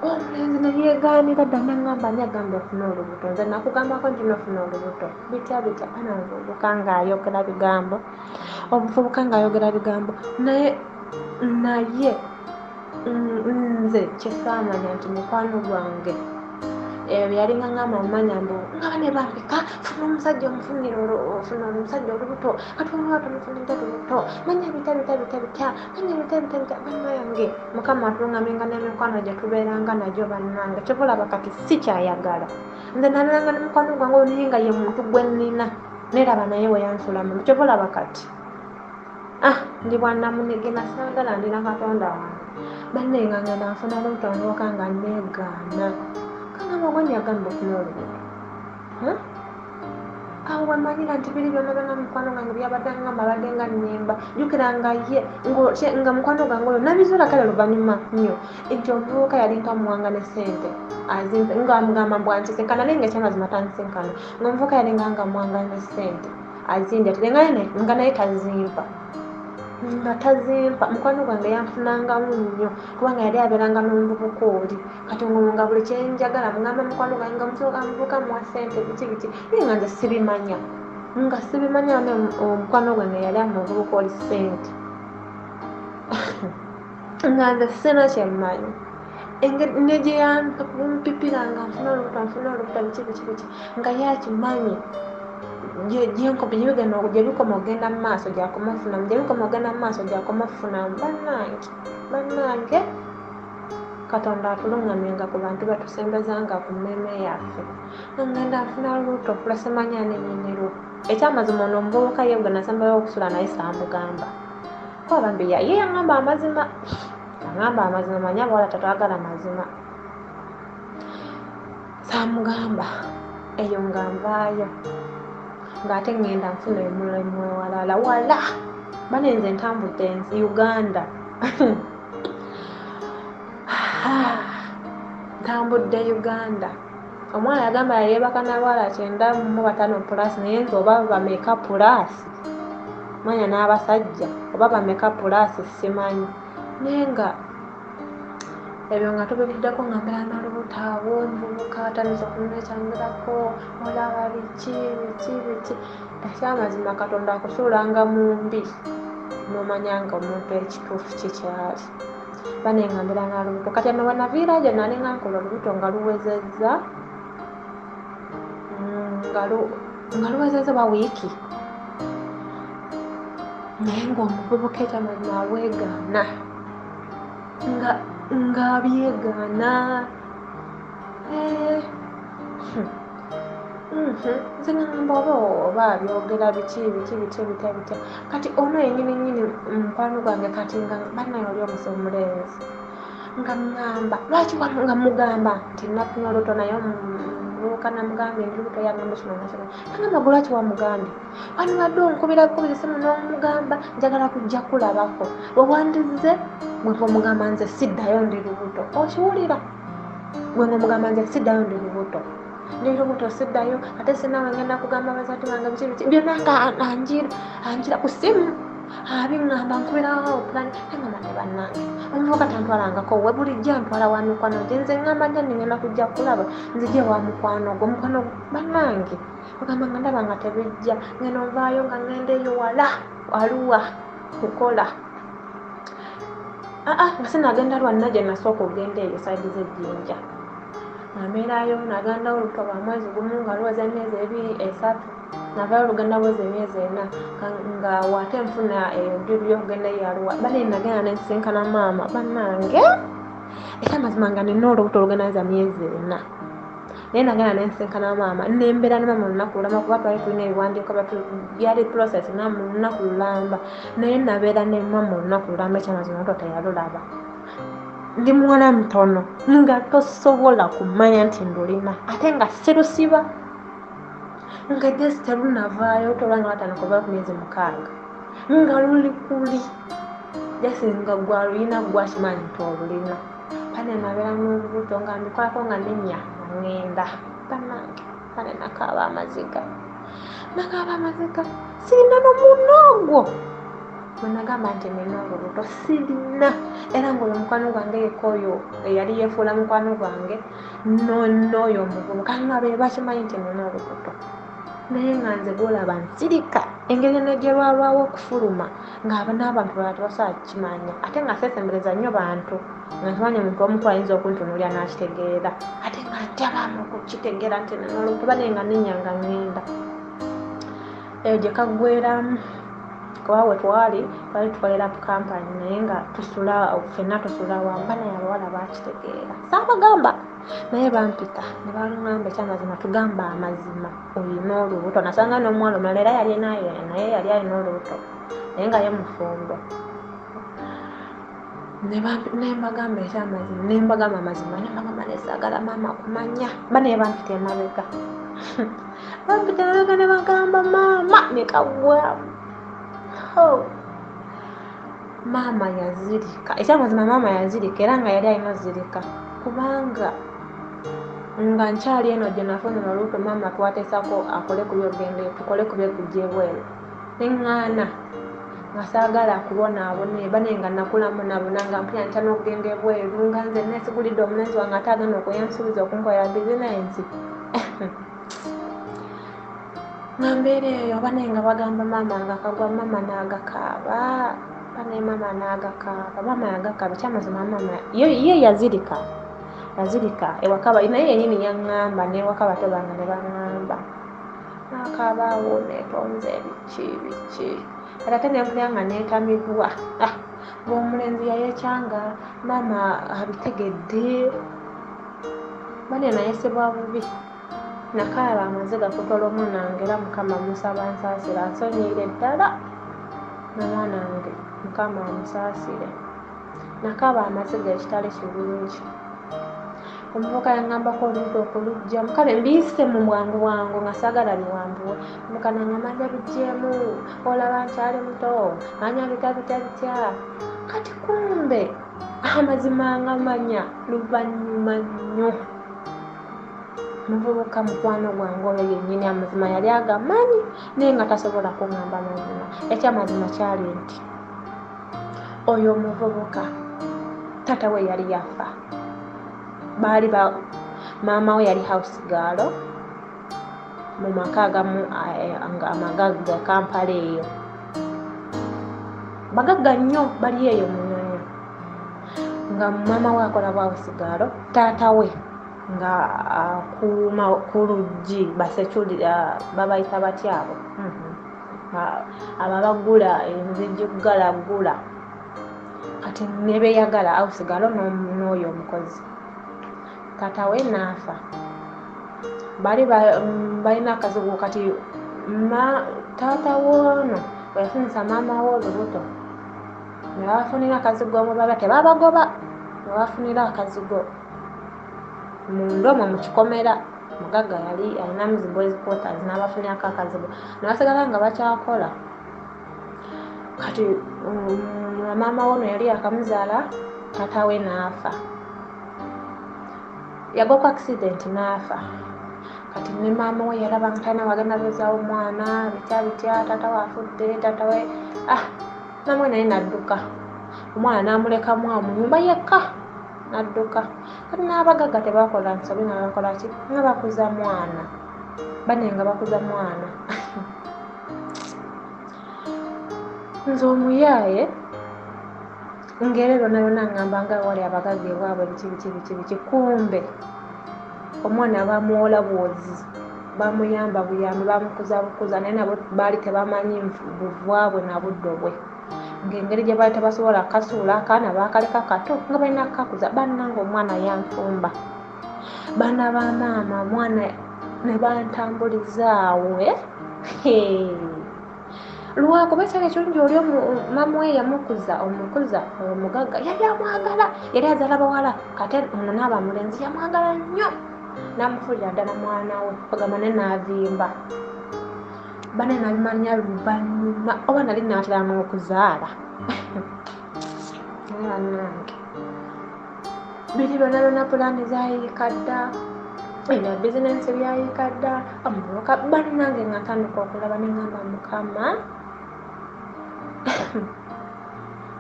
omulenzi neyeegaanira dda nengamba ani agambye ofuna olubuto nze nakugambako nti nofuna olubuto bitya ana omuvubuka ng'ayogera bigambo naye nze kyesaamanya nti mukwano gwange yali ngamba mumanya mbu ngaba ne bambika funa omusajja omufunira ofuna omusajja olubuto kati olwatu mufunira olubuto manya bitya bannange mukama atulungamyenga n'emikwano gye tubeeranga nagyo bannange kyobulaba kati si kyayagala nze nabeeranga ne mukwano gwange naye nga ye muntu gwe nnina neraba naye weyansula mu kyobulaba kati ndi bwannamunege nasaagala ndina Katonda wange bannaye nga ngenda nfuna olubuto nlwoka nga neegaana kangamba gwani yagamba ofuna olubuto awo bwemanyira nti biri byonabanga mukwano gange byabadde ngamba abadde nga nnyimba jjukira nga ye nga mukwano gange oyo nabizuula kale luvannyuma nnyo nti omuvubuka yali nkamuwanga ne ssente ngamugamba mbwansisenkana naye nga ekyamazima tansinkana ng'omuvubuka yali ngamuwanga ne ssente azinjatire nga naye tazimpa mukwano gwange yanfunangamu nnyo kubanga yali abeeranga n'omuvubuka oli kati nga buli kyenjagala mugamba mukwano gwange nga muvubuka muwa ssente biki naye nga nze sibimanya omukwano gwange yali amuvubuka oli ssente nga nze sina kyemmanyi ne gye yampipira nga nfuna olubuto biki nga yakimanyi gyebikoma ogenda mu maaso gyakoma ofuna bannange Katonda atulungamyenga ku bantu batusembezanga ku mmeeme yaffe ngenda nfuna olubuto fulasemanya nenyinirwa ekyamazima ono omuvubuka ye gwe nasembayo okusula naye saamugamba kwabambi ye yangamba amazima manya bwala tatwagala mazima saamugamba eyo nga nvaayo ng'ate ngenda nfuna emulemu ewalala wala banenze ntambudde Uganda ntambudde Uganda omwana yagamba yeebaka n'abawala 9+, naye nze oba bameka plus manya n'abasajja oba bameka plus simanyi naye nga ebyo nga tubivuddeko nga mbeera n'olubuto awo omuvubuka atandise okunnekyangirako olaba biki ekyamazima Katonda akusuulanga mu mbi n'omanya nga omuntu ekituufu kikyali bane nga mbeera n'olubuto kati eno wenaviira gye nali nga nkola olubuto nga luwezezza ba wiiki naye ng'omuvubuka ekyamazima abwegaana nga byegaana nze ngamba oba byogera biki kati ono yennyini mukwano gwange kati nga bannaye oli omulenzi nga ngamba lwaki nga mugamba nti nafuna olubuto naye omuvubuka namugambye olubuto yagamba kino nakino nagamba gwe lwaki wamugambye wanibadde onkubirakubiza esimu n'omugamba njagala kujja kulabako wewandize gwe omugamba nze siddayo ndi lubuto okiwulira gwe omugamba nze siddayo ndi lubuto siddayo ate sinawe ngenda kugamba bazadde bange biki byonna nga anjira ku simu abingamba nkubirawo plan engamba ne bannange omuvubuka tantwalangako we bulijjo antwala wa mikwano gye nze ngamba nti ngenda kujja kulaba nzije wa mukwano gwo mukwano bannange ogamba nga ndaba nga tebijja ngeno nvaayo nga ngenda eyo wala waluwa kukola nga sinagenda lwanna gye nasooka ogenda eyo saidi z'ejjinja nabeerayo nagandawo oluto lwa mwezi gumu nga luweza emyezi 2-3 navaayo olugenda lwezi emyezi 4 nga wate nfuna ebyobyo okugenda eyaluwa bane nagenda nensinkana maama bannange ekyamazima nga nina olubuto olugenda myezi 4 naye nagenda nensinkana maama nembeera ne maama olunaku lulamba kuba twali tulina ebiwandiiko byali process na mu lunaku lulamba naye nabeera ne maama olunaku lulamba ekyamazima olubuto teyalulaba ndi mwana mutono nga tosobola kumanya nti ndulina ate nga sirusiba nga just terunavaayo tolwanga batana kuva ku myezi 6 nga luli kuli just nga gwaluyina gwashimanyi nti olulina pane nabeera n'olubuto nga mbikolako nga nenya ngenda bannange pane nakaaba amaziga sirina n'omunogwo bwenagamba nti nina olubuto sirina era ngaoyo mukwano gwange yekoyo eyali yefuula mukwano gwange n'oyo omuvubuka nga be bakimanyi nti nina olubuto naye nga nze gwolaba nsirika engeri negyerwalwawo okufuluma n'abantu balala tebasobola kukimanya ate nga sesembereza nnyo bantu nga nkimanyi omuntu omuku ayinza okuntunuulira n'akitegeera ate nga ntyabaamu okukitegeera nti nina olubuto bane nga nenyanga ngenda eyo gye kaggweramu kuba we twali tukolera ku kampani naye nga ffenna tusula wamba naye abawala bakitegeera saabagamba naye bampita ne balungamba ekyamazima tugamba amazima olina olubuto nasanga n'omwana omulala era yali naye yali alina olubuto naye nga ye mufumbo nembagamba ekyamazima nembagamba amazima nembagamba nesaagala maama kumanya banaye bampita emabega bampita emabega ne bagamba maama nekagwamu maama yazirika ekyamazima maama yazirika era nga yali alina zirika kubanga nga nkyali eno gye nafunira olubuto maama twateesako akole ku byogende tukole ku byekujja ebweru neŋŋaana nga saagala akubonaabone bane nga nakulamu nabona nga mpulira ntya n'okugenda ebweru nga nze neesigulidde omulenzi wange ate agenda okuyansuubiza okunkolera bizinensi nga mbeera eyo bane nga bagamba maama nga kagwa maama n'agakaaba bane maama n'agakaaba maama yagakaaba ekyamazima maama ye yazirika ewaka naye yenyini yaŋŋamba n'ewaka bato bange ne baŋŋamba n'akaabaawo neetonze biki era ate nenfulira nga neetamiddwa ng'omulenzi yayekyanga maama abitegedde bane nayesebwa bubi nakaaba amaziga kutola omwanange era mukama musaba nsaasire ansonyiire ddala n'omwana wange mukama amusaasire nakaaba amaziga ekitale kirungi omuvubuka yangambako olubuto okulugjamu kale mbiyise mu bwangu bwangu nga saagala biwambuwe omuvubuka nangamba bijjeemu olaba nkyali muto manya bitya kati kumbe amazima nga manya luvannyuma nnyo omuvubuka mukwano gwange oyo yennyini amazima yali agamanyi naye nga tasobola kuŋŋamba mazima ekyamazima kyali nti oyo omuvubuka taata we yali yafa baali maama we yali house girl mu maka agamu amagagga Kampala eyo bagagga nnyo bali eyo mu Nnyonyo nga maama we akola house girl taata we nga akuuma ku luggi basekyulira babayita batyabo aba bagula enzigi kugalagula kati ne beeyagala house girl n'oyo omukozi taata we naafa bali balina akazibu kati taata woono weyafunisa maama we olubuto ne babafunira akazigo omubaba tebabagoba ne bafunira akazigo munda omwo mu kikomera mugagga yali alina muziboys quarters n'abafunirako akazigo ne basigala nga bakyakola kati maama wono yali yakamuzaala taata we naafa yagwa ku accident naafa kati ne maama we yalaba nga talina wagenda bezaawo omwana bitya taata we afudde taata we namwe naye nadduka omwana namuleka mwamu nyumba yekka nadduka kati n'abagagga tebakola nsobi nga bakola ki nga bakuza mwana banenga bakuza mwana nze omuyaaye ngere lona lona ngamba nga wali abagagga ewaabwe biki kumbe omwana bamuwola bwozi bamuyamba buyambi bamukuza bukuza naye nabo baali tebamanyi buvwabwe na buddo bwe ng'engeri gye baali tebasobola kasuula akaana baakaleka kato nga balina kukakuza bannanga omwana yanfumba baana ba maama omwana ne bantambulizaawe lwakuba ekiseera ekirungi oli mama we yamukuza omukuza omugagga yali amwagala yali azaala bawala kate ono naaba mulenzi yamwagala nnyo namufuulira ddala mwana we ogamba ne naavimba bane nabimanya luvannyuma oba nali naatera n'okuzaala naye bannange biri byonna byonna pulaani zayiika dda ebya bizinensi byayiika dda omuvubuka bannange nga ntandika okulaba ne ngamba mukama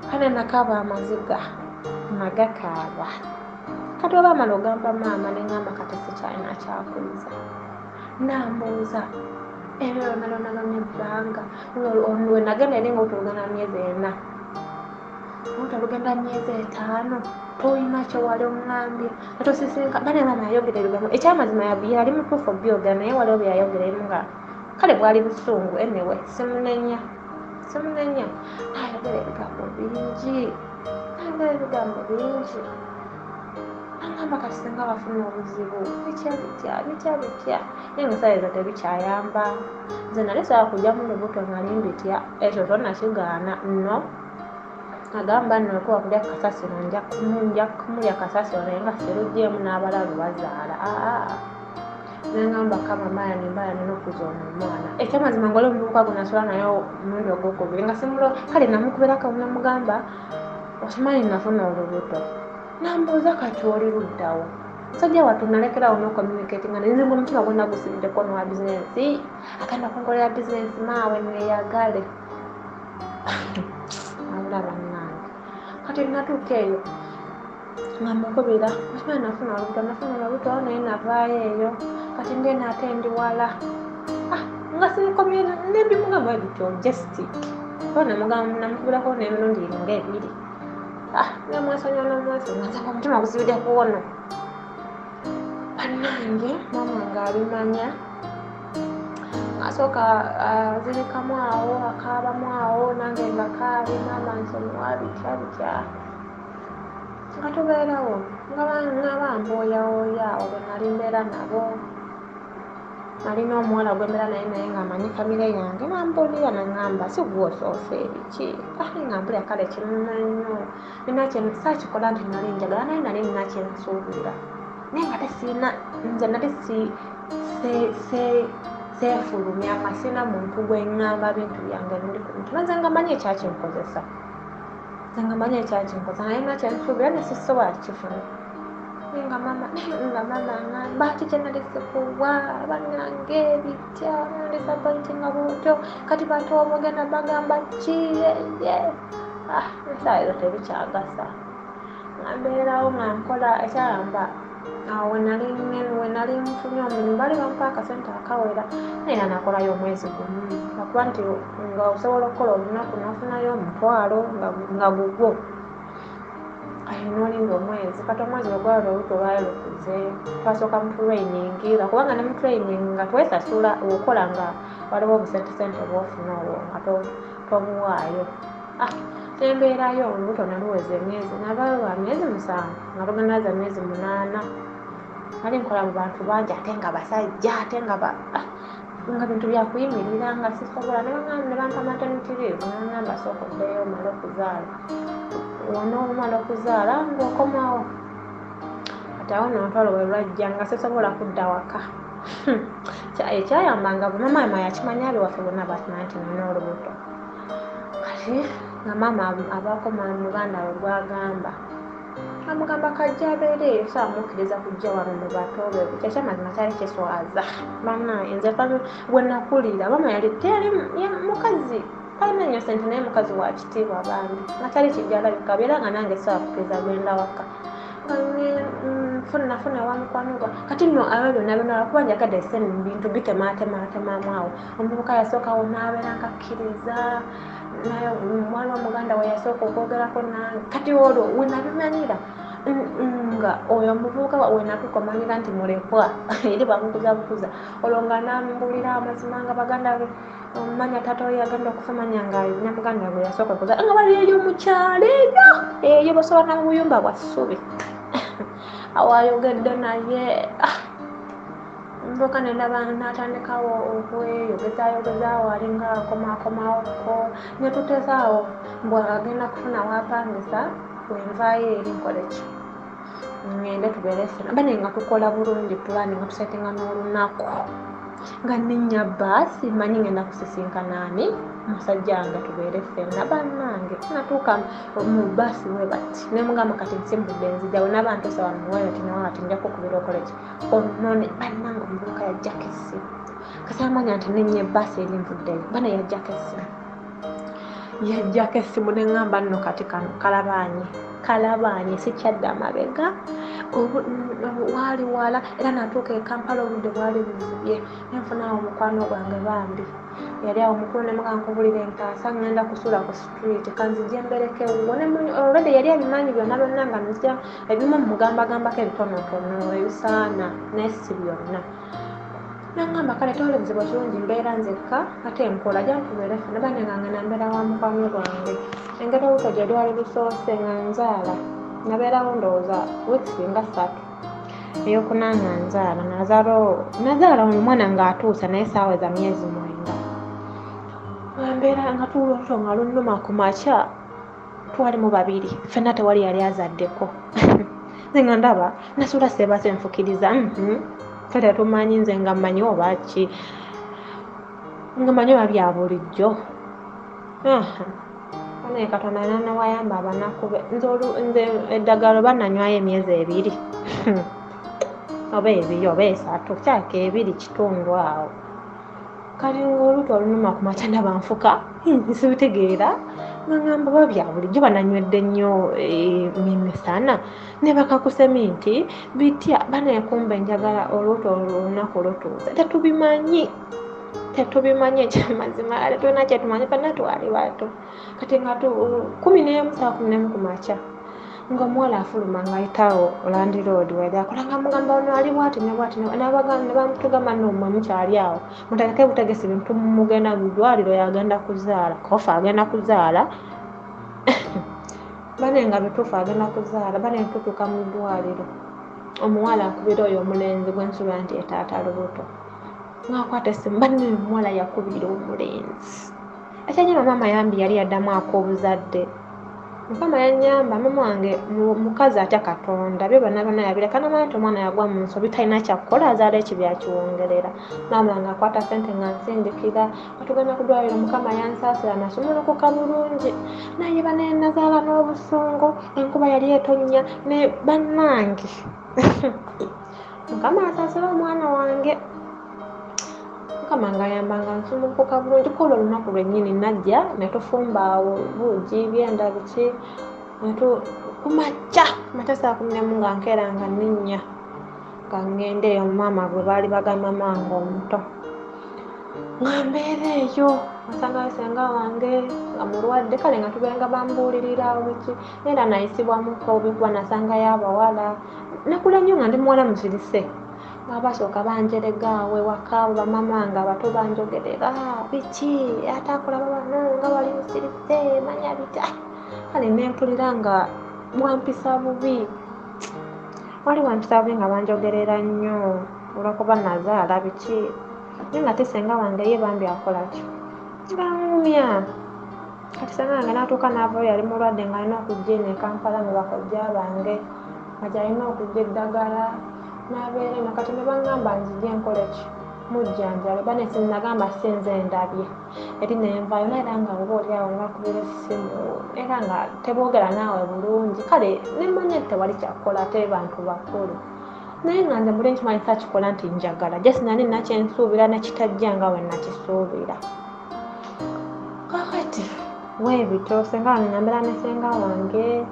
kane nakaaba amaziga nagakaaba kati oba amala ogamba maama ne ngamba kati sikyalina kyakuliza nambuuza ebyo byonna byonna byonna ebbanga we nagenda eri nga otolugenda myezi 4 otolugenda myezi 5 toyina kyewali omwambye netosisinka bane maama yayogera ebigambo ekyamazima yali mutuufu byogera naye waliwo byayogera emu nga kale bwali busungu enewe simunenya nayogera ebigambo bingi angamba kati singa bafuna obuzibu bitya naye musaiza tebikyayamba nze nali sobola kujjamu Olubuto nga limbitya ekyo tonnakigaana no agamba nno okuba kulya kasasiro nja kumulya kasasiro naye nga siruggyemu n'abalalu bazaala nengamba kama mbaya n'okuza omwana ekyamazima nga oli omuvubuka gwe nasula naye omulundi ogwokubiri nga simulo kale namukubirako namugamba okimanyi nafuna Olubuto nambuuza kati oli luddawo sajja wattu nalekerawo n'okommunikatinga nenzingwa omutima gwonna gusibiddeko n'owa bizinensi agenda kunkolera bizinensi maawe neeyagale abula bannange kati natuuka eyo nga mukubira okimanyi nafuna Olubuto naye navaayo eyo kati ngenda ate ndi wala nga sinkomye nebimugamba bityo jestik namukubirako n'emirundi nga 2 namwesonyiwa nga omutima gusibidde kuwono bannange mama ng'abimanya asooka azirikamu awo akaabamu awo nange nga kaabi mama nsonyiwa bitya nga tubeerawo nga bambooyawooya awo bwe nali mbeera nabo nalina omuwala gwembeera naye ng'amanyi famire yange nambuulira nangamba sigwosoosa ebiki ngambulira kale kimumanyo nina saakikola nti nali njagala naye nali nina kyensuubira naye nga tesiina nze nali seefulumya nga sina muntu gweŋŋamba bintu byange bindi ku mutima nze nga manyi ekyakinkozesa naye nina kyensuubira nesisobola kifuna nga mama ngamba ati kyenali sikuwa bannange bitya disappointinga butyo kati bato obogenda bagamba kiyeye esaayo tebikyagasa nga mbeerawo nga nkola ekyayamba awo wenali nfunye omulimu bali bampa akasente akawera naye nanakolayo omwezi gumu akuba nti nga osobola okukola olunaku nofunayo 1,000 nga gugwo ayinolinga omwezi kati omwezi ogwala Olubuto lwali lukuze twasooka mu training kubanga ne mu training nga twesasula okola nga waliwo obusentesente bwofuna olwo nga tobuwaayo nembeerayo Olubuto naluweza emyezi navaayo lwa myezi 7 nga lugendaza emyezi 8 nali nkola mu bantu bangi ate nga basajja ate nga bintu byakuyimirira nga sisobola ne bampa maternity leave nangamba sooka oddeyo omale okuzaala omala okuzaala ng'okomawo kati awo nontwalo bwe lwajja nga sisobola kudda waka ekyayambanga bwe mama yakimanya abiwaffe bonna bakimanyi nti nina Olubuto kati nga mama abakoma muganda we gwagamba amugamba kajja abeere so amukkiriza kujja wano mu bato be kyekyamazima kyali kiswaza bana nze bwe nakulira mama yali mukazi kalina nnyo sente naye mukazi wa kitiibwa bambi nga tali kijjalabika beera nga nange saakukiriza gwenda waka nafuna wa mukwano gwa kati nno abo byonna byonna kuba njagadde esene mu bintu bitemaatemaatemamu awo omuvubuka yasookawo n'abeera nkakkiriza naye omwana wa muganda we yasooka okwogerako nange kati olwo we nabimanyira nga oyo omuvubuka we natukomanyira nti mulekwa eri bamukuzabukuza olwo nga nambulira amazima nga baganda be omumanya taata we yagenda okufa manya nga alina muganda gwe yasooka okuza nga bali eyo mukyalo eyo basoba na mu buyumba bwa ssubi awayogedde naye mboka nendaba natandikawo okweyogezayogezaawo alinga akomakomawoko netutesaawo bwagenda kufuna wapangisa wenvaayo eri nkoleki ngende tubeere ffena bane nga tukola bulungi pulani nga tusetinga n'olunaku nga nninnya baasi manyi ngenda kusisinkanaani musajja nga tubeere ffena bannange natuuka mu baasi we bati nemugamba kati nsimbudde nzija we nabantu osaba muwere tinawa ati nja kukubira okoleki onone bannange omuvubuka yajjako essimu kasamanya nti nninnya baasi eri nvuddeyo bana yajjako essimu neŋŋamba nno kati kano kalabaanye sikyadda amabega waali wala era natuuka e Kampala obudde bwali buzibye nenfunawo omukwano gwange bambi yali awo mukulu nemuga nkubulira entaasa ngenda kusula ku street kanzije mberekewo olwedde yali abimanyi byonna byonna nga nzija ebimu mugambagambako ebitonotono ebisaana nesi byonna nangamba kale tole buzibu kirungi mbeera nzekka ate enkola jantubeere ffena bane nga ngenda mbeera wa mukwano gwange engeri olubuto gye lwali lusoose nga nzaala nabeerawo ndowooza wiiki nga 3 eyokunanga nzaala nazaala omwana ng'atuusa naye saawa za myezi 9 mbeera nga tuulubuto nga lunnuma ku makya twalimu 2 ffenna tewali yali azaddeko nze nga ndaba nasula seebase nfukiriza kale tumanyi nze nga mmanyi oba ki nga mmanyi oba bya bulijjo naye Katonda nanawayamba abanaku be nze eddagala oba nanywayo emyezi 2 oba 2 oba 3 kyaka 2 kitundu awo kale ng'olubuto olunuma ku makya ndaba nfuka sibitegeera nga ngamba oba bya bulijjo bananywedde nnyo emisana ne bakakusemi nti bitya banaye kumbe njagala olubuto olunaku lutuuze tetubimanyi ekyamazima ale tulina kyetumanyi fenna twali bato kati nga 11 ku makya ng'omuwala afuluma ng'ayitawo landiroodi wali akola nga mugamba ono ali bwati ne bwati ne bamutugamba nnomwe mukyali awo mutegeke butegesi bintu mugenda mu ddwaliro yagenda kuzaala kofa agenda kuzaala bane nga bituufu agenda kuzaala bane tutuuka mu ddwaliro omuwala akubira oyo omulenzi gwensuubira nti etaata lubuto ng'akwata essimu banne omuwala yakubira omulenzi ekyanyuma maama yambi yali yaddamu ak'obuzadde mukama yanyamba mama wange mukazi atya Katonda bye bonna yabireka namanya nti omwana yagwa mu nsobi talina kyakukola azaala ekibi akiwongerera maama wange akwata ssente nga nsindikira batugenda ku ddwaliro mukama yansaasira nasumulukuka bulungi naye bane nazaala n'obusungu enkuba yali etonnya ne bannange mukama asaasira omwana wange mukama ngayamba nga nsumulukuka bulungi kola olunaku lwennyini najja netufumba awo buugi byenda biki kumakya saa 10 nga nkeera nga nninnya nga ngende eyo mumama gwe baali bagamba mange omuto nga mbeera eyo asanga senga wange nga mulwadde kale nga tubenga bambuulirira biki era nayisibwamuko obikuba nasangayo abawala nakula nnyo nga ndi muwala musirise abasooka banjeregaawe waka bamama nga abato banjogerera biki atakulaba bano nga wali musirise manya bita kale nempulira nga wampisa bubi nga banjogerera nnyo olwokuba nazaala biki naye nga tesenga wange ye bambi akola ki nga ngumya kati senga wange natuuka naavayo yali mulwadde nga alina okujja eno e Kampala mu bakojja bange nga gyalina okujja eddagala nabeera eno kati ne bangamba nzije nkoleki mujjanjale bane sinnagamba sinze ndabye eri nenvayo naye era nga oba oli awo ngakubira essimu era nga teboogera naawe bulungi kale nemanya tewali kyakukola ate bantu bakulu naye nga nze muli nkimanyi sakikola nti njagala jesi nali nakyensuubira nekitajja nga we nakisuubira kakati webito senga wange nyambera ne senga wange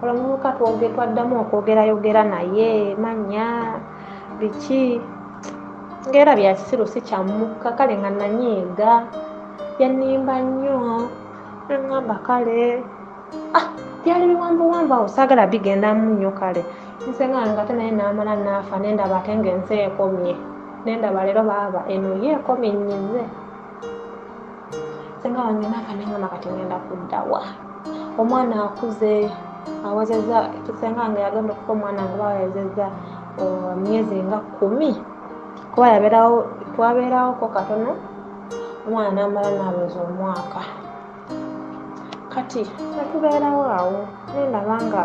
olamuka twaddamu okwogera naye manya biki ngera bya kisiru si kyamuka kale nga nanyiiga yanimba nnyo ngamba kale byali biwanvu awo saagala bigendamu nnyo kale nsenga wange ate naye naamala naafa nendaba ate ng'ensi ekomye nendaba leero baaba eno yeekomye nnyize senga wange naafa nengamba kati ngenda kuddawa omwana akuze awezezza senga wange yagenda okufa omwana nga bawezezza myezi nga 10 kuba twabeerawoko katono omwana namala naweza omwaka kati natubeerawo awo nendaba nga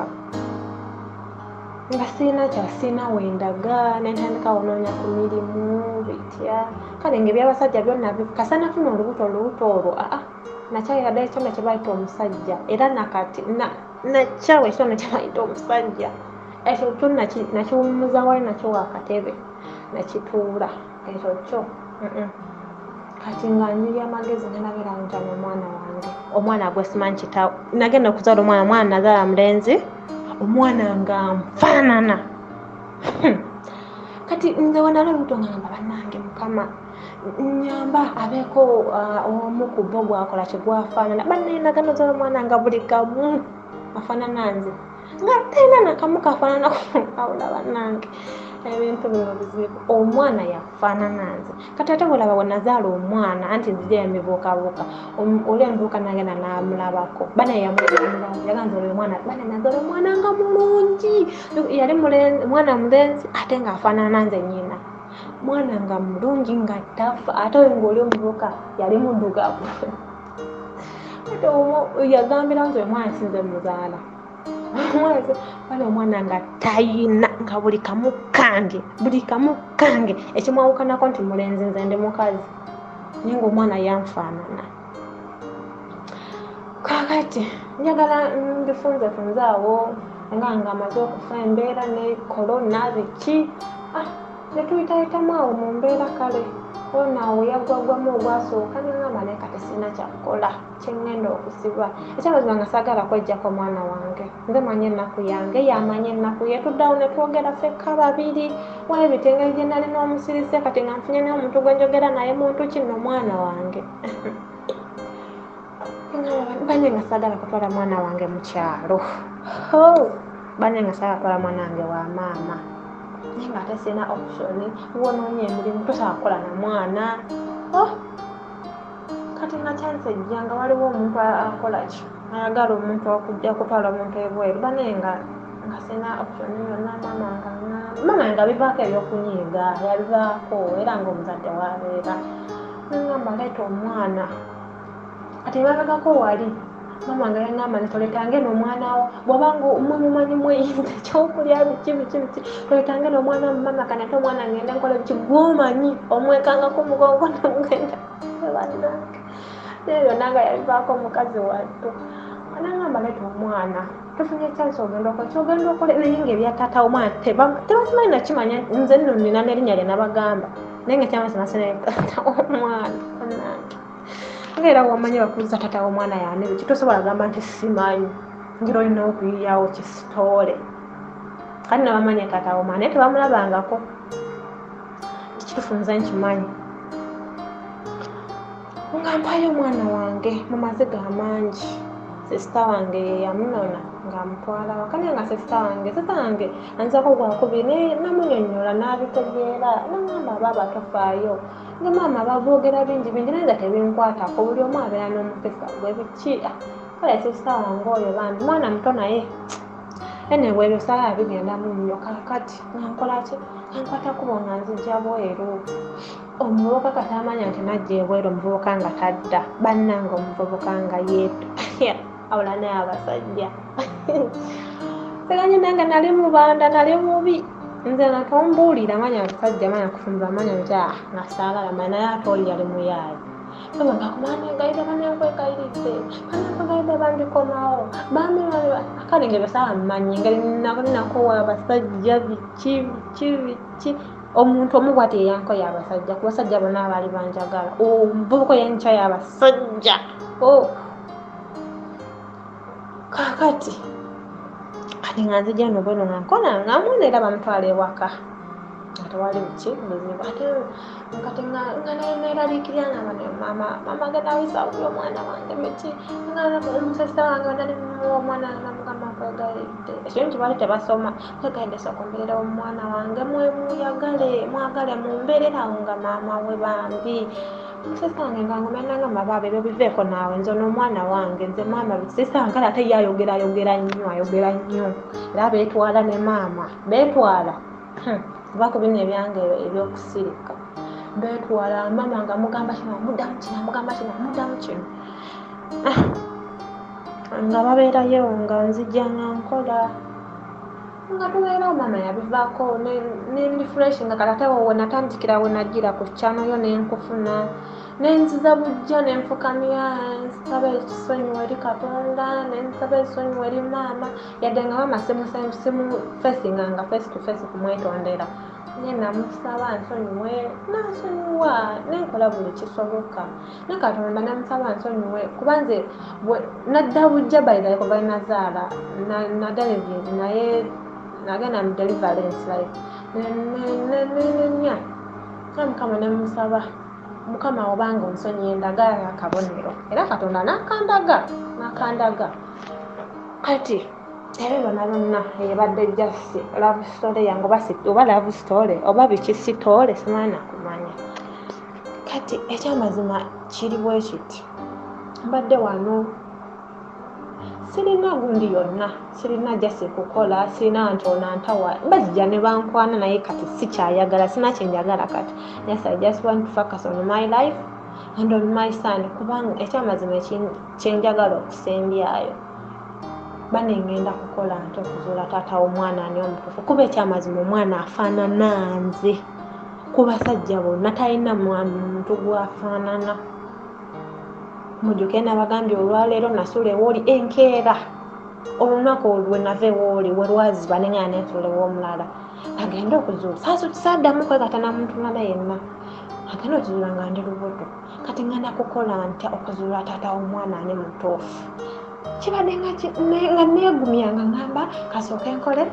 sirina wendaga nentandika onoonya ku mirimu bitya kale ng'ebyabasajja byonna kasana nafuna olubuto olwo nakyayadde ekyono kye bayita omusajja era nakati nakyawe ekyono kye bayita omusajja ekyo kyo nakiwummuza wali nakyo wakatebe nakituula ekyo kyo kati nga nyiri amagezi nenabeera njana omwana gwe simanyi kitaawe nagenda okuzaala omwana nazaala mulenzi omwana nga nfaanana kati nze wanala olubuto nga ngamba bannange mukama nyamba abeeko omu ku bo gwakola kyegwafaanana bannaye nagenda ozaala omwana nga buli kamu afaanana nze nga tena nakamu kafaanana kawula bannange ebintu bino bizibu omwana yafaanana nze kati ate bwolaba bwe nazaala omwana anti nzija emibuukabuuka oli emibuuka nagenda namulabako bane yaganza olwo omwana bane nazaala omwana nga mulungi yali mwana mulenzi ate ng'afaanana nze nnyina mwana nga mulungi nga tafa ate ng'oli omubuuka yali muddugavu ate yagambira nti omwana sinze muzaala wali omwana nga tayina nga buli kamu kange ekimwawukanako nti mulenzi nze ndi mukazi naye ng'omwana yanfaanana kakati njagala ndifunzefunze awo nga amaze okufa embeera ne korona biki netuyitayitamu awo mu mbeera kale onaawo yaggwaggwamu ogwasooka nengamba naye kati sirina kyakukola kyeŋŋenda okusiba ekyamazima nga saagala kwejjako omwana wange nze manye ennaku yange yamanye ennaku yetuddawo netwogera ffekka babiri webita engeri gye nali n'omusirise kati nga nfunye naye omuntu gwe njogera naye muntu kino omwana wange banye nga saagala kutwala mwana wange mu kyalo banye nga saagala kutwala mwana wange wa maama naye nga ate sirina optioni wonoonya emirimu tosobola kukola na mwana kati nga kyansejja nga waliwo omuntu akolaki ayagala omuntu okujja kutwala omuntu ebweru banaye nga sirina optioni yonna maama nga bivaako ebyokunyiiga yabivaako era ng'omuzadde wabeera ngamba leeta omwana kati babagako wali mama nga yangamba nitoletange n'omwana wo bw'obanga mumanyi mweyinza ekyokulya biki toletange n'omwana mama kanate omwana ngenda nkola biki gw'omanyi omwekangako omugongo nogenda bannange naye byonna nga yabivaako omukazi wattu anangamba leeta omwana tufunye chance ogenda okola naye ng'ebya taata omwana tebakimanyi nakimanya nze nno nina n'erinnya lye nabagamba naye nga kyamazima sina taata omwana bannange era wamanyi bakuza taata w'omwana yaani biki tosobola gamba nti simanyi ngira olina okuyiyawo kisitoole kati nabamanyi taata w'omwana naye tebamulabangako kitufunza nkimanyi nga mpayo omwana wange mu maziga amangi sisita wange yeyamunona ng'amutwala wakane nga sisita wange anzako gwakubiri namunyonyola n'abitegeera nangamba baba tofaayo nga maama baboogera bingi naye nga tebinkwatako buli omu abeera n'omukisa gwe biki kale sisita wange oyo bambi mwana muto naye enebwe ebyo saala bigendamu nnyo kakati nankolaki nankwata kubo nga nzijja bweru omuvubuka kati amanya nti najja ebweru omuvubuka nga tadda bannanga omuvubuka nga yeetu awula naye abasajja seganye nange nali mubanda nali mubi nze natombuulira amanya abasajja amanya kufumba amanya nti nga saagala manya naye ate oli yali muyaayi ngakumanengaire banenkwekairidde banenkwekairidde bambikomawo kale nge besaba mmanyi ngeri nakowa abasajja biki omuntu omu bwati eyanko y'abasajja ku basajja bonna abaali banjagala omuvubuka yenkya y'abasajja kakati kati nga nzija no bwino nga nkola nga mwana bamutwala ewaka atawali buki buzibu ate kati nga neraliikirira nga mama agenda wisa oyo omwana wange meki nga omusasi wange nali omwana namugamba nkwegalidde ekintu bali tebasoma kwegalidde sokomberera omwana wange mwagale mumbeererawo nga maama we bambi omusasi wange nga ngomena ngamba baabe ebyo biveeko naawe nze n'omwana wange nze maama sisangala ate ye ayogera nnyo era beetwala ne maama beetwala bako bino ebyange ebyokusirika beetwala mama nga mugamba kino muddamu kino nga babeerayo nga nzijja nga nkola nga tubeerawo mama yabivaako nendi fresh nga kati ate we natandikira we najjira ku kyano yo nenkufuna nenziza bujja nenfukamya nsaba ekisonyiwa eri Katonda nensaba ekisonyiwa eri maama yadde nga mama simu nga face to face kumwetondera naye namusaba nsonyiwe nansonyiwa nenkola buli kisoboka ne Katonda namusaba nsonyiwe kuba nze nadda bujja bayidaye kuva nazaala nadalevin naye nagenda mu deliverance like nenya mukama nemusaba mukama obanga onsonyiye endagala yakabonero era Katonda nakandaga kati ebyo byonna ebadde just love story yange oba love story oba biki sitole simana kumanya kati ekyamazima kiri bwe kiti mbadde wano sirina gundi yonna sirina jasi kukola sirina ntona ntawa bazija ne bankwana naye kati sikyayagala sina kyenjagala kati yes I just want to focus on my life and on my son kubanga ekyamazima kyenjagala okusembyayo bane ngenda kukola nti okuzuula taata w'omwana ani omutuufu kuba ekyamazima omwana afaanana nze ku basajja bonna talina muntu gwafaanana mujjuke nabagambye olwaleero nasula ewooli enkeera olunaku lwe nava ewooli we lwaziba neŋŋana nensula ew'omulala agenda okuzuula saaddamu kwekatana muntu mulala yenna agenda okuzuula nga ndi lubuto kati ngenda kukola ntya okuzuula taata w'omwana ani mutuufu kibadde nga neegumya nga ngamba kasooke nkole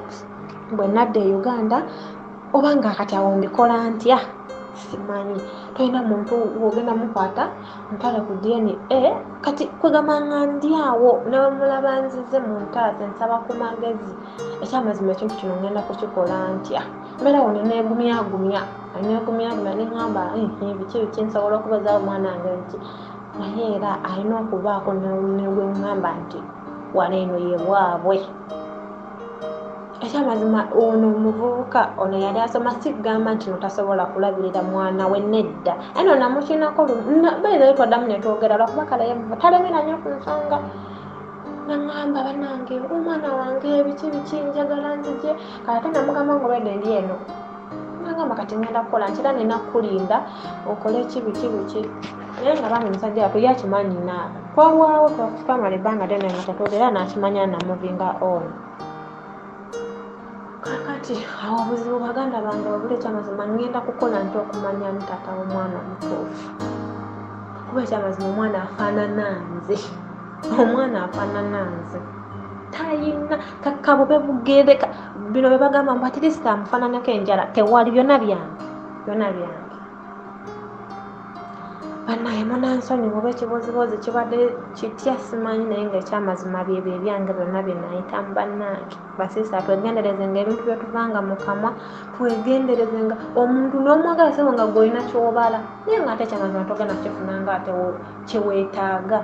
bwe nadda e Uganda oba nga kati awo mbikola ntya simanyi tolina muntu wogenda mukwata ntwale ku DNA kati kwegamba nga ndi awo nebamulaba nzize mu ntaaze nsaba ku magezi ekyamazima ekintu kino ngenda kukikola ntya mbeera wo neneegumyagumya neŋŋamba biki nsobola okubazaawo omwana wange nti naye era alina okubaako negwe ŋŋamba nti wano eno ye bwabwe ekyamazima ono omuvubuka ono yali asoma sigamba nti notasobola kulabirira mwana we nedda ano namukinako beezayo twaddamu netwogera lwakuba kale yemuva talemera nnyo ku nsonga naŋŋamba banange omwana wange biki njagala nzije kale ate namugamba ngobedde ndi eno nagamba kati ngenda kukola nti era nina kulinda okole biki naye nga bambi musajja yatu yakimanyi na twalwawo twamala ebbanga ddene nga tatwogera nakimanya namuvinga ono kakati awo obuzibu baganda bange babula ekyamazima ngenda kukola nti okumanya nti taata w'omwana omutuufu kuba ekyamazima omwana afaanana nze tayina kakabube bugereka bino bye bagamba mbu atirisita amufaananako enjala tewali byonna byange banaye munansonyi oba ekibozibozi kibadde kitya simanyi naye ngaekyamazima byebyo ebyange byonna byenayitamu bannange basiisa twegenderezenga ebintu byetuvanga mu kamwa twegenderezenga omuntu n'omwagala sebo nga gwolina kyobala naye nga ate ekyamazima togenda kifunanga ate kyeweetaaga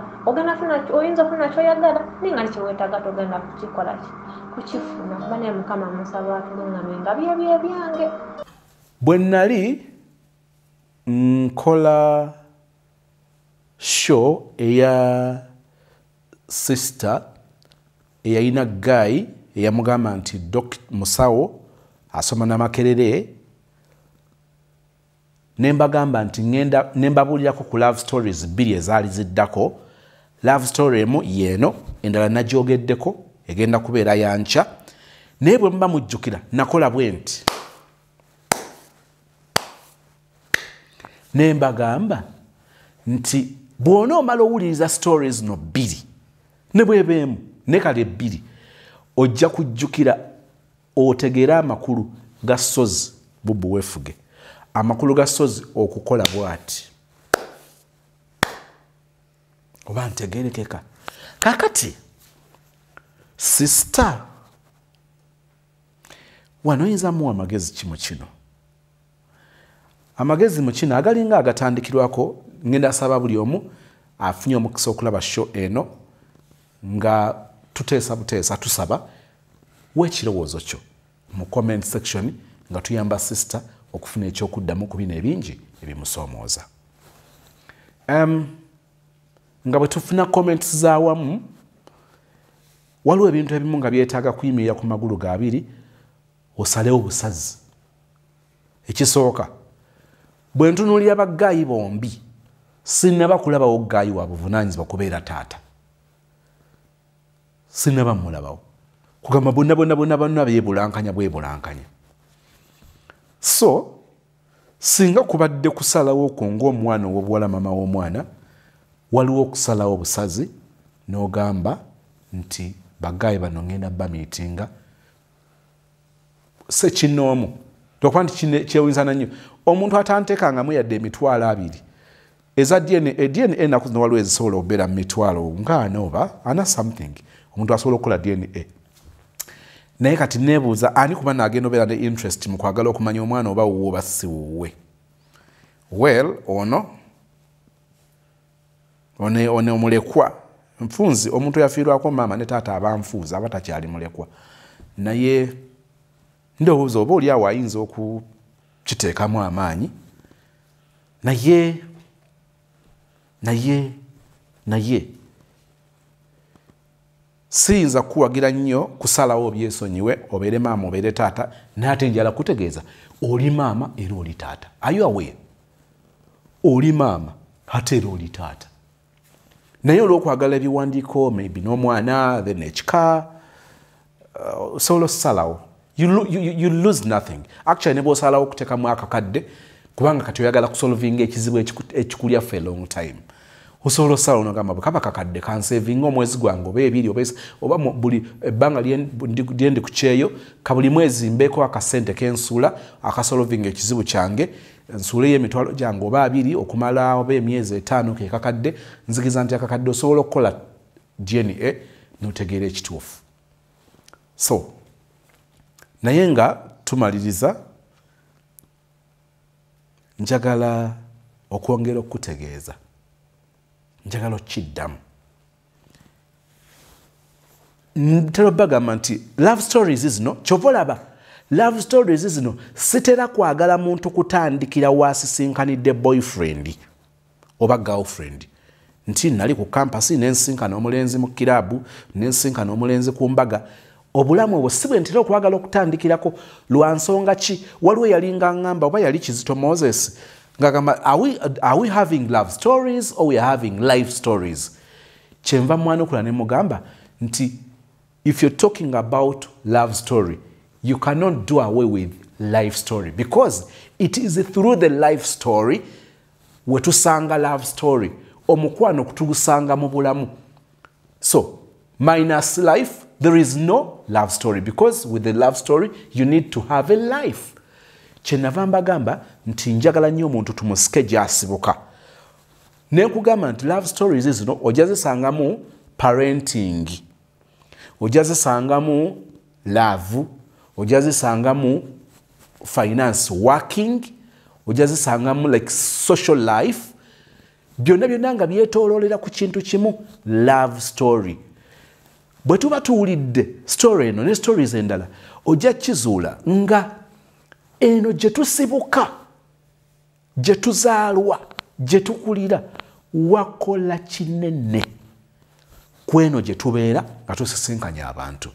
oyinza ofuna kyoyagala naye nga tekiweetaaga togenda kukikola kukifuna banaye mukama musaba atulungamye nga byebyo ebyange bwe nnali nkola show eya sister eyalina guy eyamugamba nti musawo asoma n'amakerere nembagamba nti nembabuulirako ku love stories 2 ezaali ziddako love story emu yeeno endala nagyogeddeko egenda kubeera yanca naye bwe muba mujjukira nakola bwe nti nembagamba nti bw'onoomala owuliriza stories no 2 ne bwebeemu ne kale bbiri ojja kujjukira otegeera amakulu ga ssozi bubbu weefuge amakulu ga ssozi okukola bw'ati oba ntegeerekeka kakati sisita wano oyinza muwa amagezi ki mu kino amagezi mu kino agalinga agatandikirwako ngenda saba buli omu afunye omukisa okulaba show eno nga tuteesa buteesa tusaba w'ekirowoozo kyo mu comment section nga tuyamba sister okufuna ekyokuddamu ku bino ebingi ebimusoomooza nga bwe tufuna comments z'awamu waliwo ebintu ebimu nga byetaaga kuyimirira ku magulu ga abiri osalewo obusazi ekisooka bwe ntunuulira baggaayi bombi sinnaba kulabawo ggaayi wa buvunaanyizibwa kubeera taata sinnaba mulabawo kugamba bonna bonna beebulankanya bwebulankanya so singa kubadde kusalawo okwo ng'omwana ow'obuwala mama w'omwana waliwo okusalawo obusazi n'ogamba nti baggaayi bano ngenda bamiitinga sekinoomu tokuba nti kyewunyisa nnyo omuntu atanteekangamu yadde emitwalo 2 eza DNA enaku zino waliwo ezisobola okubeera mu mitwalo nga oba ana something omuntu asobola okukola DNA naye kati neebuuza ani kuba naagenda obeera ne interest mu kwagala okumanya omwana oba wuwe oba si wuwe well ono omulekwa nfunzi omuntu yafiirwako maama ne taata abanfuuza aba takyali mulekwa naye ndowooza oba oli awo ayinza okukiteekamu amaanyi naye siyinza kuwagira nnyo kusalawo obyesonyiwe obeere maama obeere taata naate njala kutegeeza oli maama era oli taata ayo aware oli maama ate era oli taata naye olw'okwagala ebiwandiiko maybe n'omwana then ekika osobola osalawo you lose nothing actually ne bw'osalawo okuteekamu akakadde kubanga kati oyagala kusolvinga ekizibu ekikulya for a long time osobola osalawo nogamba bwe kaba kakadde kansevinga omwezi gwange oba 2 oba buli ebbanga lyendi ku kyeyo ka buli mwezi mbeeko akasente kensuula akasolvinga ekizibu kyange nsuuleyo emitwalo gyange oba 2 okumala oba emyezi 5 ke kakadde nzigiza nti akakadde osobola okukola DNA n'otegeera ekituufu so naye nga tumaliriza njagala okwongera okutegeeza njagala okiddamu ntera bagamba nti love stories zino kyova olaba love stories zino sitera kwagala muntu kutandikira waasisinkanidde boyfriend oba girlfriend nti nali ku kampasi nensinkana omulenzi mu kiraabu nensinkana omulenzi ku mbaga obulamu obwo si bwe ntera okwagala okutandikirako lwa nsonga ki waliwo yalinga ngamba oba yali Kizito Moses ngagamba are we having love stories or we are having life stories kyenva mwana okula ne mugamba nti if you're talking about love story you cannot do away with life story because it is through the life story wetusanga love story omukwano kutugusanga mu bulamu so minus life there is no love story because with the love story you need to have a life kyenava mbagamba nti njagala nnyo omuntu tumusike gy'asibuka nenkugamba nti love stories zino ojja zisangamu parenting ojja zisangamu love ojja zisangamu finance working ojja zisangamu like social life byonna nga byetooloolera ku kintu kimu love story bwe tuba tuwulidde story eno ne stories endala ojja kizuula nga eno gye tusibuka gye tuzaalwa gye tukulira wakola kinene ku eno gye tubeera nga tusisinkanya abantu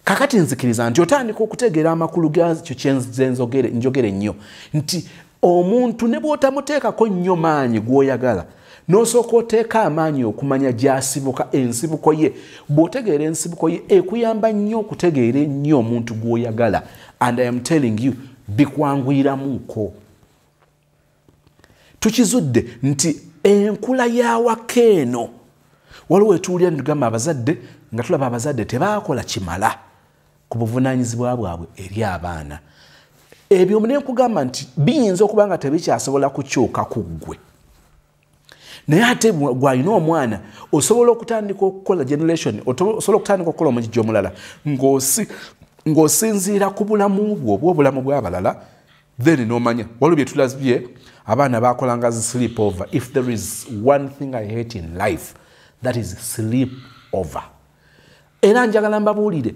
kakati nzikiriza nti otandika okutegeera amakulu gakyo kyenze njogere nnyo nti omuntu ne bw'otamuteekako nnyo maanyi gw'oyagala n'osooka oteeka amaanyi okumanya gy'asibuka ensibuko ye bw'otegeera ensibuko ye ekuyamba nnyo okutegeera ennyo omuntu gw'oyagala and I am telling you bikwanguyiramuuko tukizudde nti enkula y'awaka eno waliwo etuulira nitugamba abazadde nga tulaba abazadde tebaakola kimala ku buvunaanyizibwa bwabwe eri abaana. Ebyo ne nkugamba nti biyinza okuba nga tebikyasobola kukyuka ku ggwe, naye ate gwalina omwana osobola okutandika okukola generation, osobola okutandika okukola omujijja omulala ng'osinziira ku bulamu bwo obulamu bw'abalala, then n'omanya waliwo bye tulabye abaana bakolanga zi sleep over. If there is one thing I hate in life, that is sleep over. Era njagala mbabuulire,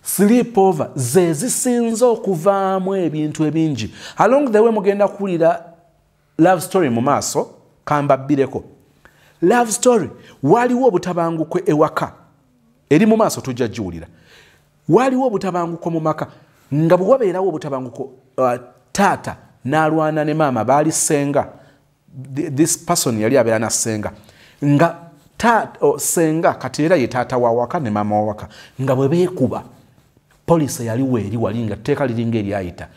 sleep over ze zisinza okuvaamu ebintu ebingi. Along the way mugenda kuwulira love story mu maaso kambabbireko. Love story waliwo obutabanguko ewaka eri mu maaso tujja jiwulira. Waliwo obutabanguko mu maka nga bwe wabeerawo obutabanguko taata n'alwana ne maama baali senga. This person yali abeera na senga nga senga kati era ye taata wa waka ne maama wa waka nga bwe beekuba poliisi yaliwo eri wali nga tteeka liringa eryayita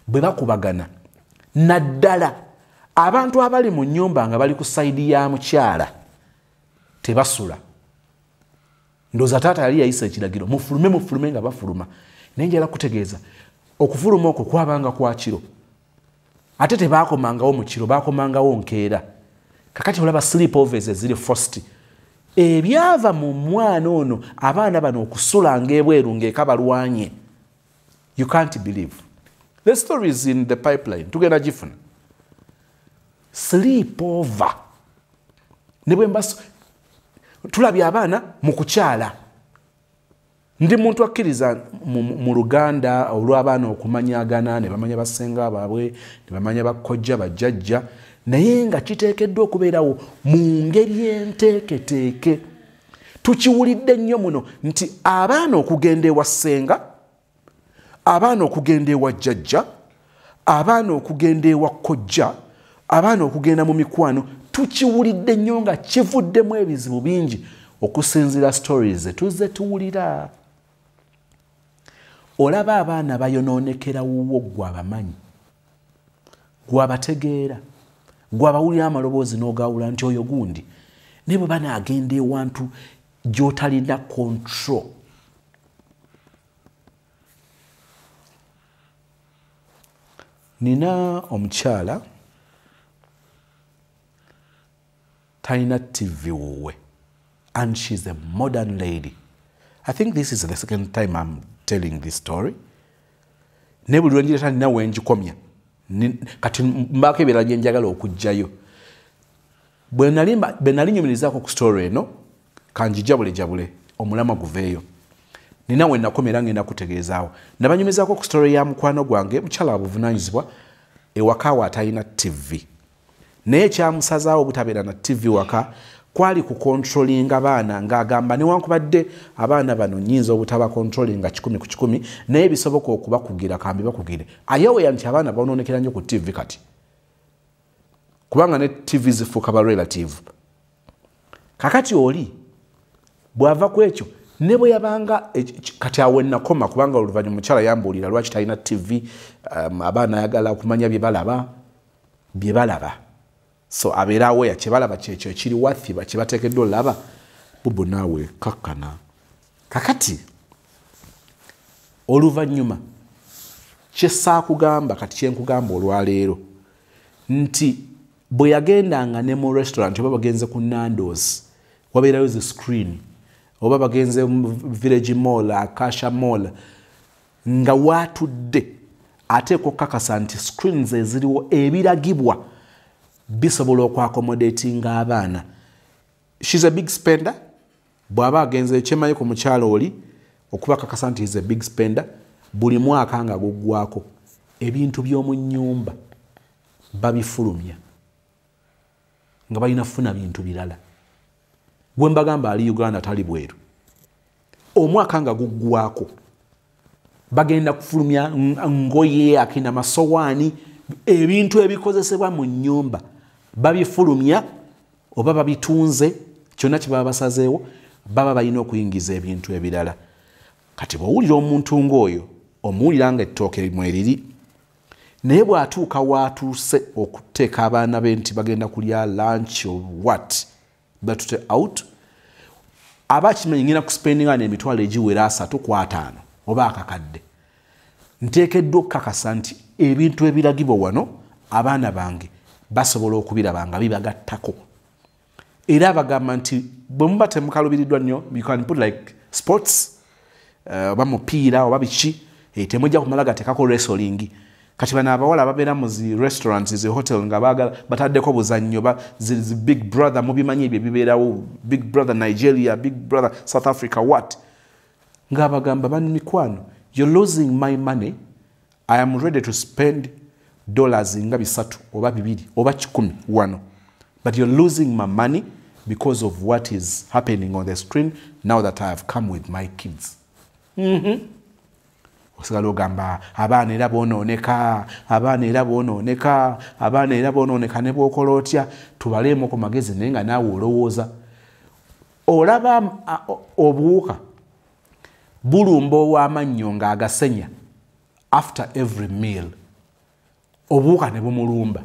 bwe bakubagana naddala abantu abali mu nnyumba nga bali ku sayidi ya mukyala tebasula. Ndowooza taata yali yayisa ekiragiro mufulume nga bafuluma. Naye njala kutegeeza okufuluma okwo kwabanga kwa kiro, ate tebaakomangawo mu kiro, baakomangawo nkeera. Kakati olaba sleep overs eziri forced. Ebyava mu mwana ono abaana bano okusulanga ebweru ng'eka balwanye. You can't believe. The story is in the pipeline. Tugenda gifuna. Sleep over. Ne bwe mbaso tulabye abaana mu kukyala. Ndi muntu akkiriza mu Luganda olw'abaana okumanyagana, ne bamanya basenga baabwe, ne bamanya bakkojja bajjajja, naye nga kiteekeddwa okubeerawo mu ngeri enteeketeeke. Tukiwulidde nnyo muno nti abaana okugenda ewa ssenga, abaana okugenda ewa jjajja, abaana okugenda ewa kkojja, abaana okugenda mu mikwano, tukiwulidde nnyo nga kivuddemu ebizibu bingi okusinziira stories tuzze tuwulira. Olaba abaana bayonoonekera wuwo gwe abamanyi, gwe abategeera, gwe abawulira amaloboozi n'ogawula nti oyo gundi, ne bwe banaagenda ewantu gy'otalina control. Nina omukyala talina TV wuwe, and she's a modern lady. I think this is the second time I'm telling this story. Ne buli lwenjira nina wenjikomya kati mbaako ebirala bye njagala okujjayo. Bwe nali nyumirizaako ku story eno kanjijabule omulama guveeyo. Nina we nakomera ngenda kutegeezaawo. Nabanyumizaako ku story ya mukwano gwange mukyala wabuvunaanyizibwa ewaka we atalina TV. Naye kyamusazaawo obutabeera na TV waka kwali ku controlling abaana ng'agamba newankubadde abaana bano nnyinza obutaba controlling 100 naye bisoboka okubakugira kambi bakugire. Ayeweya nti abaana baonoonekera nnyo ku TV kati. Kubanga ne TV zifuuka ba relative. Kakati oli bw'ava ku ekyo ne bwe yabanga kati awe nakoma kubanga oluvannyuma mukyala yambuulira lwaki talina TV, abaana ayagala okumanya bye balaba. So abeerawo ya kyebalaba kyekyo ekiri wathiba kye bateekeddwa olaba bubu naawe kakkana. Kakati oluvannyuma kyesaakugamba kati kyenkugamba olwaleero nti bwe yagendanga ne mu restaurant oba bagenze ku Nando's wabeerayo zi screen, oba bagenze mu Village Mall, Akasha Mall, nga waatudde ateekwa okukakasa nti screens eziriwo ebiragibwa bisobola okwaccommodatinga abaana. She's a big spender. Bw'aba agenze ekyemanyi ku mukyala oli okubakakasa nti is a big spender, buli mwaka nga guggwako ebintu by'omu nnyumba babifulumya nga balina funa bintu birala. Gwe mbagamba ali Uganda tali bweru. Omwaka nga guggwako bagenda kufulumya ngoye, akina masowaani, ebintu ebikozesebwa mu nnyumba babifulumya oba babitunze, kyonna kye baba basazeewo baba balina okuyingiza ebintu ebirala. Kati bw'owulira omuntu ng'oyo omuwulira nga ettooke mweriri, naye bw'atuuka waatuuse okuteeka abaana be nti bagenda kulya lunch or what, batute out, abakimanyi ngina kuspendinga n'emitwalo egiwera 3 ku 5 oba akakadde nteekeddwa okukakasa nti ebintu ebiragibwa wano abaana bange basobola okubiraba nga bibagattako era bagamba nti bwe muba temukalubiriddwa nnyo you can put like sports oba mupiira oba biki temujja kumala gateekako wrestling kati bano abawala ababeera mu zi restaurants zi hotel nga baagala bataddeko buzannyo zi big brother mubimanyi ebyo bibeerawo big brother Nigeria big brother South Africa what nga bagamba bani mikwano you're losing my money I am ready to spend dollars nga 3 oba 2 oba 10 wano but you're losing my money because of what is happening on the screen now that I have come with my kids osigala ogamba abaana era bonooneka ne bw'okola otya tubaleemu ku magezi naye nga naawe olowooza olaba obuwuka bulumba ow'amannyo ng'agasenya after every meal obuwuka ne bumulumba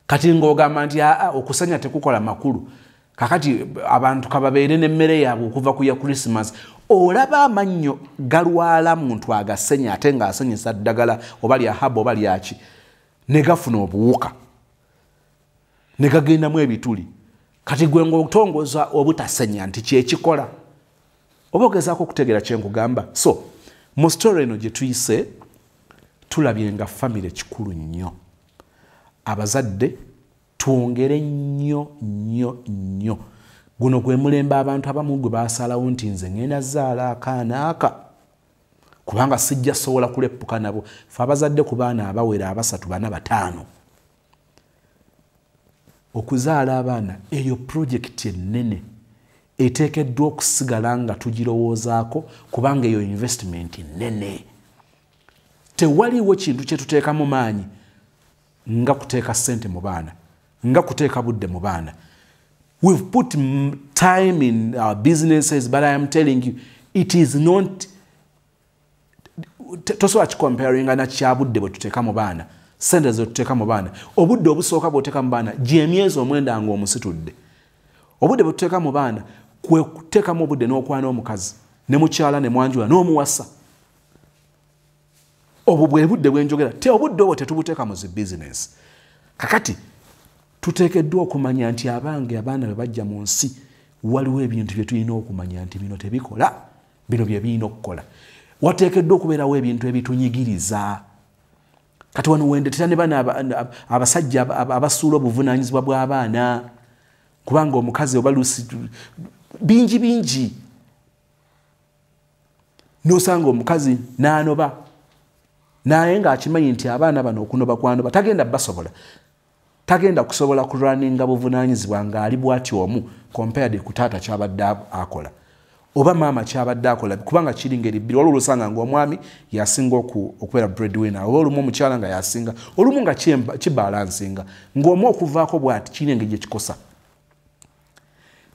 kati ng'ogamba nti okusenya tekukola makulu kakati abantu kababeere n'emmere yaabwe okuva ku ya Christmas olaba amannyo galwala muntu agasenya ate ng'asenyesa ddagala oba lya haba oba lyaki ne gafuna obuwuka ne gagendamu ebituli kati gwe ng'otongoza obutasenya nti kyekikola oba ogezaako okutegeera kye nkugamba so mu story eno gye tuyise tulabye nga famire kikulu nnyo abazadde twongere nnyo guno gwe mulembe abantu abamu gwe basalawo nti nze ngenda zaala akaana aka kubanga sijja sobola kuleppuka nabo fe abazadde ku baana abawera 3 4 5 okuzaala abaana eyo projekiti ennene eteekeddwa okusigala nga tugirowoozaako kubanga eyo investment nnene tewaliwo kintu kye tuteekamu maanyi nga kuteeka ssente mu baana nga kuteeka budde mu baana we've put time in our businesses but I am telling you it is not tosobola kikomparinga na kyabudde bwe tuteeka mu baana ssente ze tuteeka mu baana obudde obusooka bw'oteeka mu baana gy'emyezi 9 nga omusitudde obudde bwe tuteeka mu baana kwe kuteekamu obudde n'okwana omukazi ne mukyala ne mwanjula n'omuwasa obwo bwe budde bwenjogera te obudde obwo tetubuteeka mu zi business kakati tuteekeddwa okumanya nti abaana bwe bajja mu nsi waliwo ebintu bye tulina okumanya nti bino tebikola bino bye birina okukola wateekeddwa okubeerawo ebintu ebitunyigiriza kati wano wendetera ne bana abasajja abasuula obuvunaanyizibwa bw'abaana kubanga omukazi oba lusi bingi n'osanga omukazi n'anoba naye ng'akimanyi nti abaana bano okunoba kwanoba tagenda kusobola kulwaninga buvunaanyizibwa ng'ali bw'ati omu compared ku taata kyabadde akola oba maama kyabadde akola kubanga kiri ngeri bbiri waliwo olusanga ng'omwami yasinga okubeera breadwinner oba olumu omukyala nga yasinga olumu nga kibalansinga ng'omu okuvaako bw'ati kirina engeri gye kikosa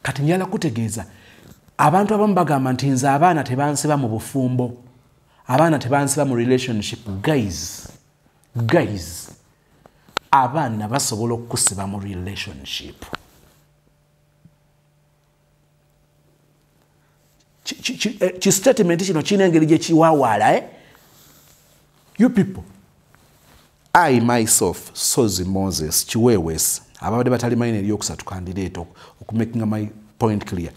kati njala kutegeeza abantu abamu bagamba nti nze abaana tebansiba mu bufumbo abaana tebansiba mu relationship guys abaana basobola okusiba mu relationship ki statement kino kirina engeri gye kiwawaala you people I myself Sozi Moses Chiwewes ababadde batalimanyi neryokusatu kandideeta okumakinga my point clear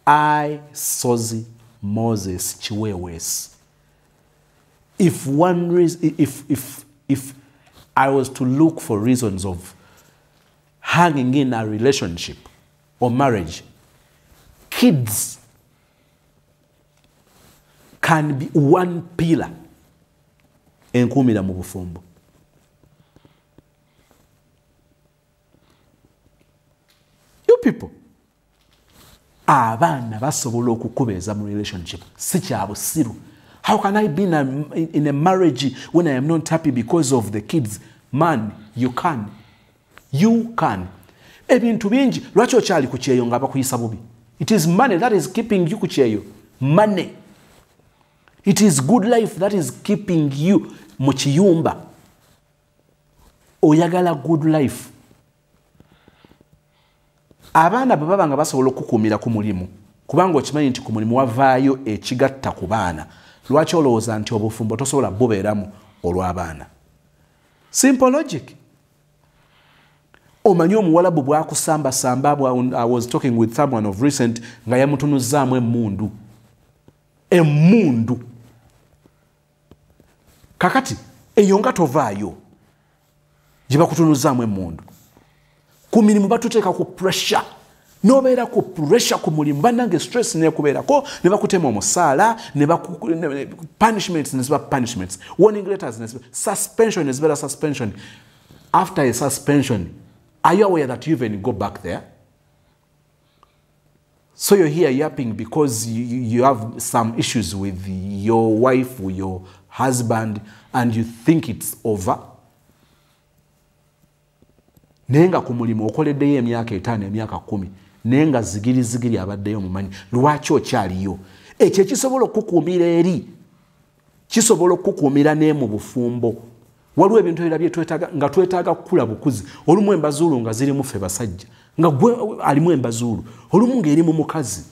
I Sozi Moses Chiwewes if one reason if I was to look for reasons of hanging in a relationship or marriage, kids can be one pillar enkumira mu bufumbo. You people, abaana basobola okukubeeza mu relationship si kya busiru. How can I be in a marriage when I am not happy because of the kids? Man, you can. You can. Ebintu bingi lwaki okyali ku kyeyo nga bakuyisa bubi. It is money that is keeping you ku kyeyo. Money. It is good life that is keeping you mu kiyumba. Oyagala good life. Abaana bwe baba nga basobola okukuumira ku mulimu kubanga okimanyi nti ku mulimu wavaayo ekigatta ku baana. Lwaki olowooza nti obufumbo tosobola bubeeramu olw'abaana? Simple logic. Omanyi omuwalabu bw'akusamba-samba. I was talking with someone of recent nga yamutunuzzaamu emmundu. Emmundu. Kakati eyo nga tovaayo gye bakutunuzzaamu emmundu. Ku mirimu batuteeka ku pressure. Nobeera ku pressure ku mulimu bannange stress neekubeerako ne bakutema omusaala punishments ne ziba punishments, warning letters ne ziba suspension ne zibeera suspension. After a suspension, are you aware that you even go back there? So you're here yapping because you have some issues with your wife or your husband and you think it's over. Nenga ku mulimu okoleddeyo emyaka 5 emyaka 10 nenga zigiri abaddeyo mumanyi lwaki okyaliyo. Ekyo kisobola okukuumira eri, kisobola okukuumira ne mu bufumbo. Waliwo ebintu ebirala bye twetaaga nga twetaaga kukula bukuzi. Olumu embazuulu nga zirimu ffe basajja nga gwe alimu embazuulu, olumu ng'eri mu mukazi.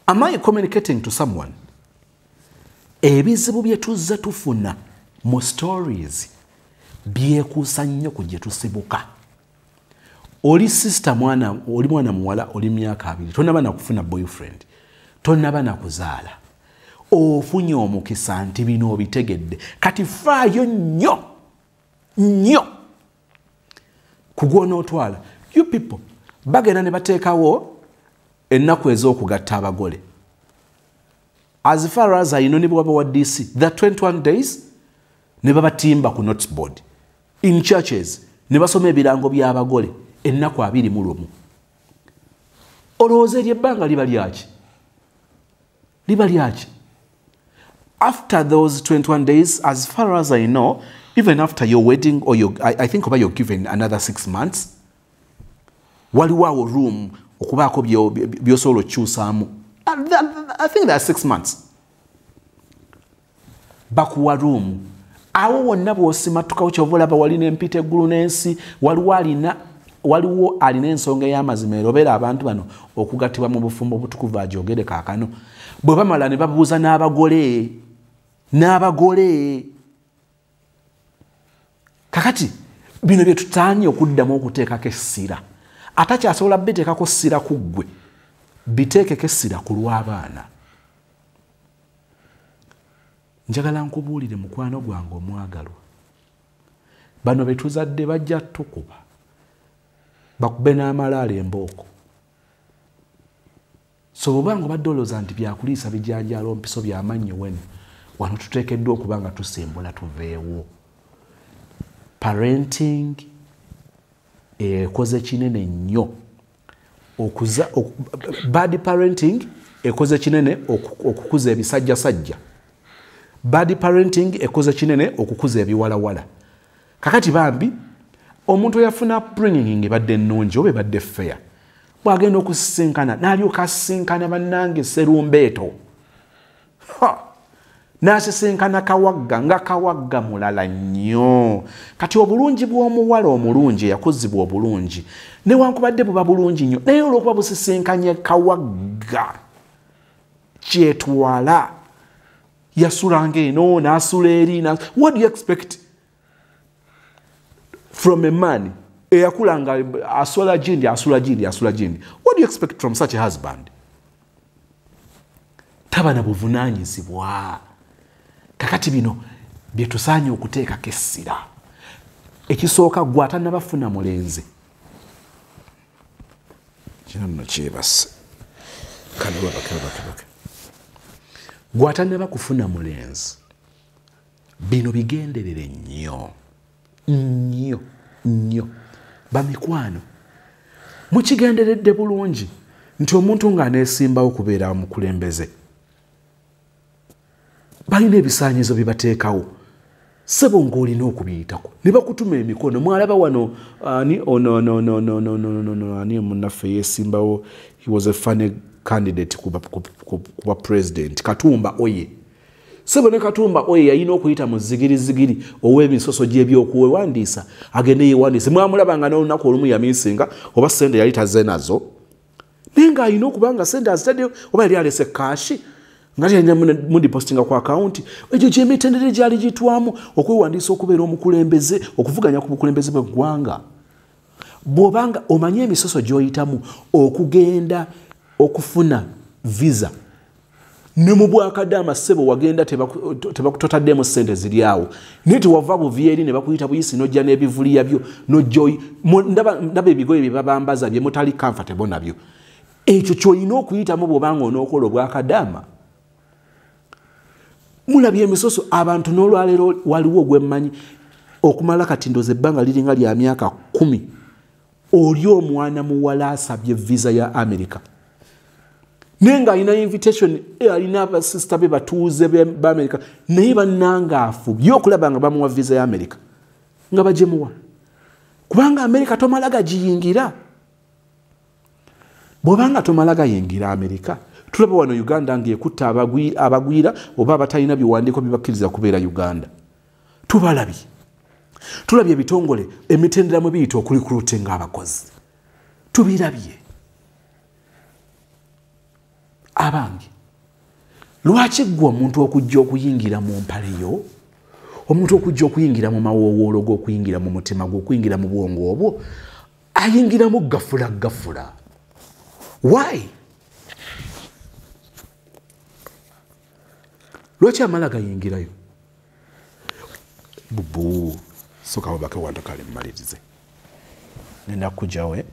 Am I communicating to someone? Ebizibu bye tuzza tufuna mu stories byekuusa nnyo ku gye tusibuka. Oli sister oli mwana muwala, oli myaka 2, tonnaba na kufuna boyfriend, tonnaba na kuzaala, ofunye omukisa nti bino obitegedde. Kati faayo nnyo kugwona otwala. You people bagenda ne bateekawo ennaku ez'okugatta abagole. As far as I know, ne bwaba wa DC, the 21 days ne babatimba ku notice board in churches ne basoma ebirango by'abagole ennaku 21. Olowooza ery'ebbanga liba lyaki? After those 21 days, as far as I know, even after your wedding or I think you're given another 6 months, waliwo room okubaako by'osobola okyusaamu. I think that's 6 months. Bakuwa room. Awo wonna bw'osimatukawo kyova olaba walina empita eggulu n'ensi, waliwo alina ensonga ey'amazima erobera abantu bano okugattibwa mu bufumbo obutukuvu agyogere kaakano. Bwe bamala ne babuuza n'abagole. Kakati bino bye tutaanye okuddamu okuteekako essira. Atakyasobola biteekako ssira ku ggwe, biteekeko essira ku lw'abaana. Njagala nkubuulire mukwano gwange omwagalwa, bano be tuzadde bajja tukuba bakube n'amalaala embooko. So bw'obanga obadde olowooza nti byakuliisa bijanjaalo mpiso byamannyo wano tuteekeddwa okuba nga tusimbula tuveewo. Parenting ekoze kinene nnyo. Bad parenting ekoze kinene okukuza ebisajjasajja. Bad parenting ekoze kinene okukuza ebiwalawala. Kakati bambi omuntu eyafuna upbringing ebadde ennungi oba ebadde fair, bw'agenda okusisinkana n'alyoka asisinkana bannange serumbeeto, n'asisinkana kawagga nga kawagga mulala nnyo. Kati obulungi bw'omuwala omulungi eyakuzibwa obulungi newankubadde buba bulungi nnyo, naye olw'okuba busisinkanye kawagga kyetwala yasulanga eno n'asula eri. What do you expect from a man eyakulanga asula gindi? What do you expect from such a husband? Taba na buvunaanyizibwa. Kakati bino bye tusaanye okuteekako essira. Ekisooka gwe atannabafuna mulenzi. Kino nno kyebase. Gwe atannaba kufuna mulenzi, bino bigenderere nnyo. Bamikwano, mukigenderedde bulungi nti omuntu ng'aneesimbawo okubeera omukulembeze, balina ebisaanyizo bye bateekawo, sebo ng'olina okubiyitako ne bakutuma emikono. Mwalaba wano ani munnaffe yeesimbawo, he was a funny candidate kuba president, Katumba Oye. Sebo ne Katumba Oye yalina okuyita mu zigiri ow'emisoso gy'ebyokuwewandiisa agende yeewandiise. Mwamulabanga n'olunaku olumu yamiisinga oba ssente yali tazze nazo nenga alina okuba nga sente azitaddeyo oba yali alese kaashi ngati alina mudipostinga ku akawunti egyo gyemitendere gyali gitwamu okwewandiisa okubeera omukulembeze okuvuganya ku bukulembeze bw'eggwanga. Bw'obanga omanye emisoso gy'oyitamu okugenda okufuna visa ne mu bwakaddaama ssebo wagenda totaddemu ssente ziri awo naye tewava buvi eri ne bakuyita buyisi n'ojja n'ebivuliya byo ndaba ebigoye bye babambaza bye mutali comfortable nabyo. Ekyo ky'olina okuyitamu bw'obanga onookola obwakaddaama. Mulabye emisoso abantu n'olwaleero waliwo ogwemmanyi okumala kati ndoze ebbanga liringa lya myaka 10 oli omwana muwala asabye visa ya America. Nenga alina invitation alina abasista be batuuze ba America naye bannangaafu by'okulaba nga bamuwa visa ya America nga bajemuwa. Kubanga America tomala gagiyingira. Bw'obanga tomala gayingira America tulaba wano Uganda ng'ekutta abagwira oba abatalina biwandiiko bibakkiriza kubeera Uganda. Tulabye ebitongole emitendera mu biyita okulikulutinga abakozi. Tubirabye. Abange. Lwaki gwe omuntu okujja okuyingira mu mpaleyo? Omuntu okujja okuyingira mu mawowoolo g'okuyingira mu mutima gw'okuyingira mu bwongo obwo ayingiramu gafula. Why? Lwaki amala gayingirayo? Bubu. Soka wabake wanda kale mmalirize. Nenda kujawe.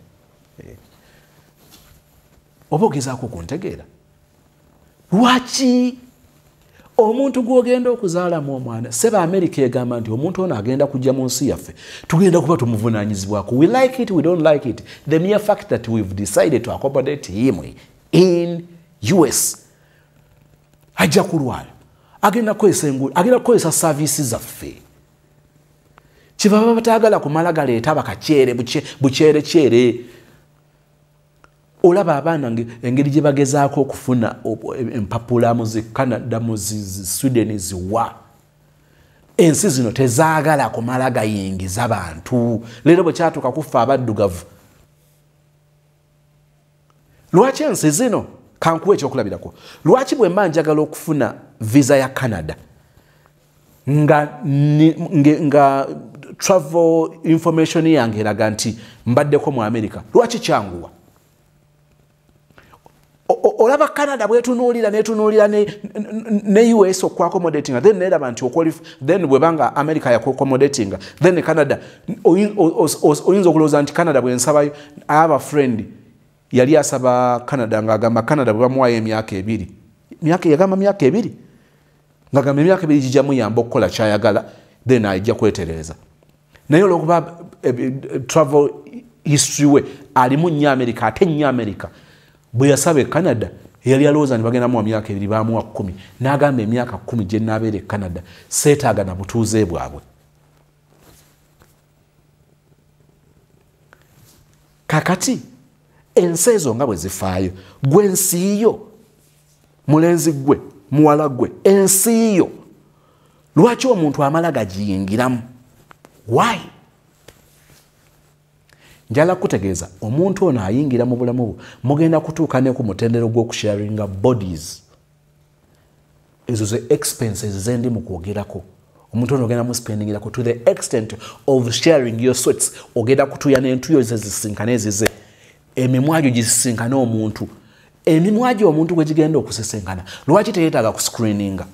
Oba ogezaako kuntegeera. Lwaki omuntu gw'ogenda okuzaalamu omwana seba America egamba nti omuntu ono agenda kujja mu nsi yaffe tugenda kuba tumuvunaanyizibwako. We like it, we don't like it. The mere fact that we've decided to accommodate him in US ajja kulwala agenda kukozesa services zaffe. Kibaba batagala kumala galeeta bakakyere bukyere. Olaba abaana engeri gye bagezaako okufuna empapula mu zi Canada mu zi Sweden ziwa. Ensi zino tezaagala kumala gayingiza bantu. Leero bwe kyatuuka kufa abaddugavu. Lwaki ensi zino kankuwa ekyokulabirako? Lwaki bwe mba njagala okufuna visa ya Canada nga travel information yange eraga nti mbaddeko mu America, lwaki kyanguwa? Olaba Canada bwetunuulira ne US okwaccommodatinga then neraba nti then bwebanga America yakwaccommodatinga then Canada oyinza okulowooza nti Canada bwensabayo aba friend yali asaba Canada ng'agamba Canada bwe bamuwayo emyaka 2 yagamba myaka 2 ng'agamba emyaka 2 gijjamu yamba okukola kyayagala then ajja kwetereza. Naye olwokuba travel history we alimu nnyo America ate nnyo America bwe yasabe Canada yali alowooza nibagenda mu myaka 2 bamuwa 10 n'agamba emyaka 10 gye naabeere Canada seetaaga na butuuze bwabwe. Kakati ensi ezo nga bwe zifaayo gwe ensiiyo mulenzi gwe muwala gwe ensiiyo lwaki omuntu amala gagiyingiramu? Why? Njala kutegeeza omuntu ono ayingira mu bulamu bwo mugenda kutuuka ne ku mutendero gw'okusharinga bodies. Ezo ze expenses zendi mu kwogerako. Omuntu ono ogenda mu spendingirako to the extent of sharing your sweats. Ogenda kutuya n'entuyo ze zisinkana ezize. Emimwagyo gisisinkana omuntu. Emimwagyo omuntu gwe gigenda okusisenkana. Lwaki teyeetaaga ku screeninga?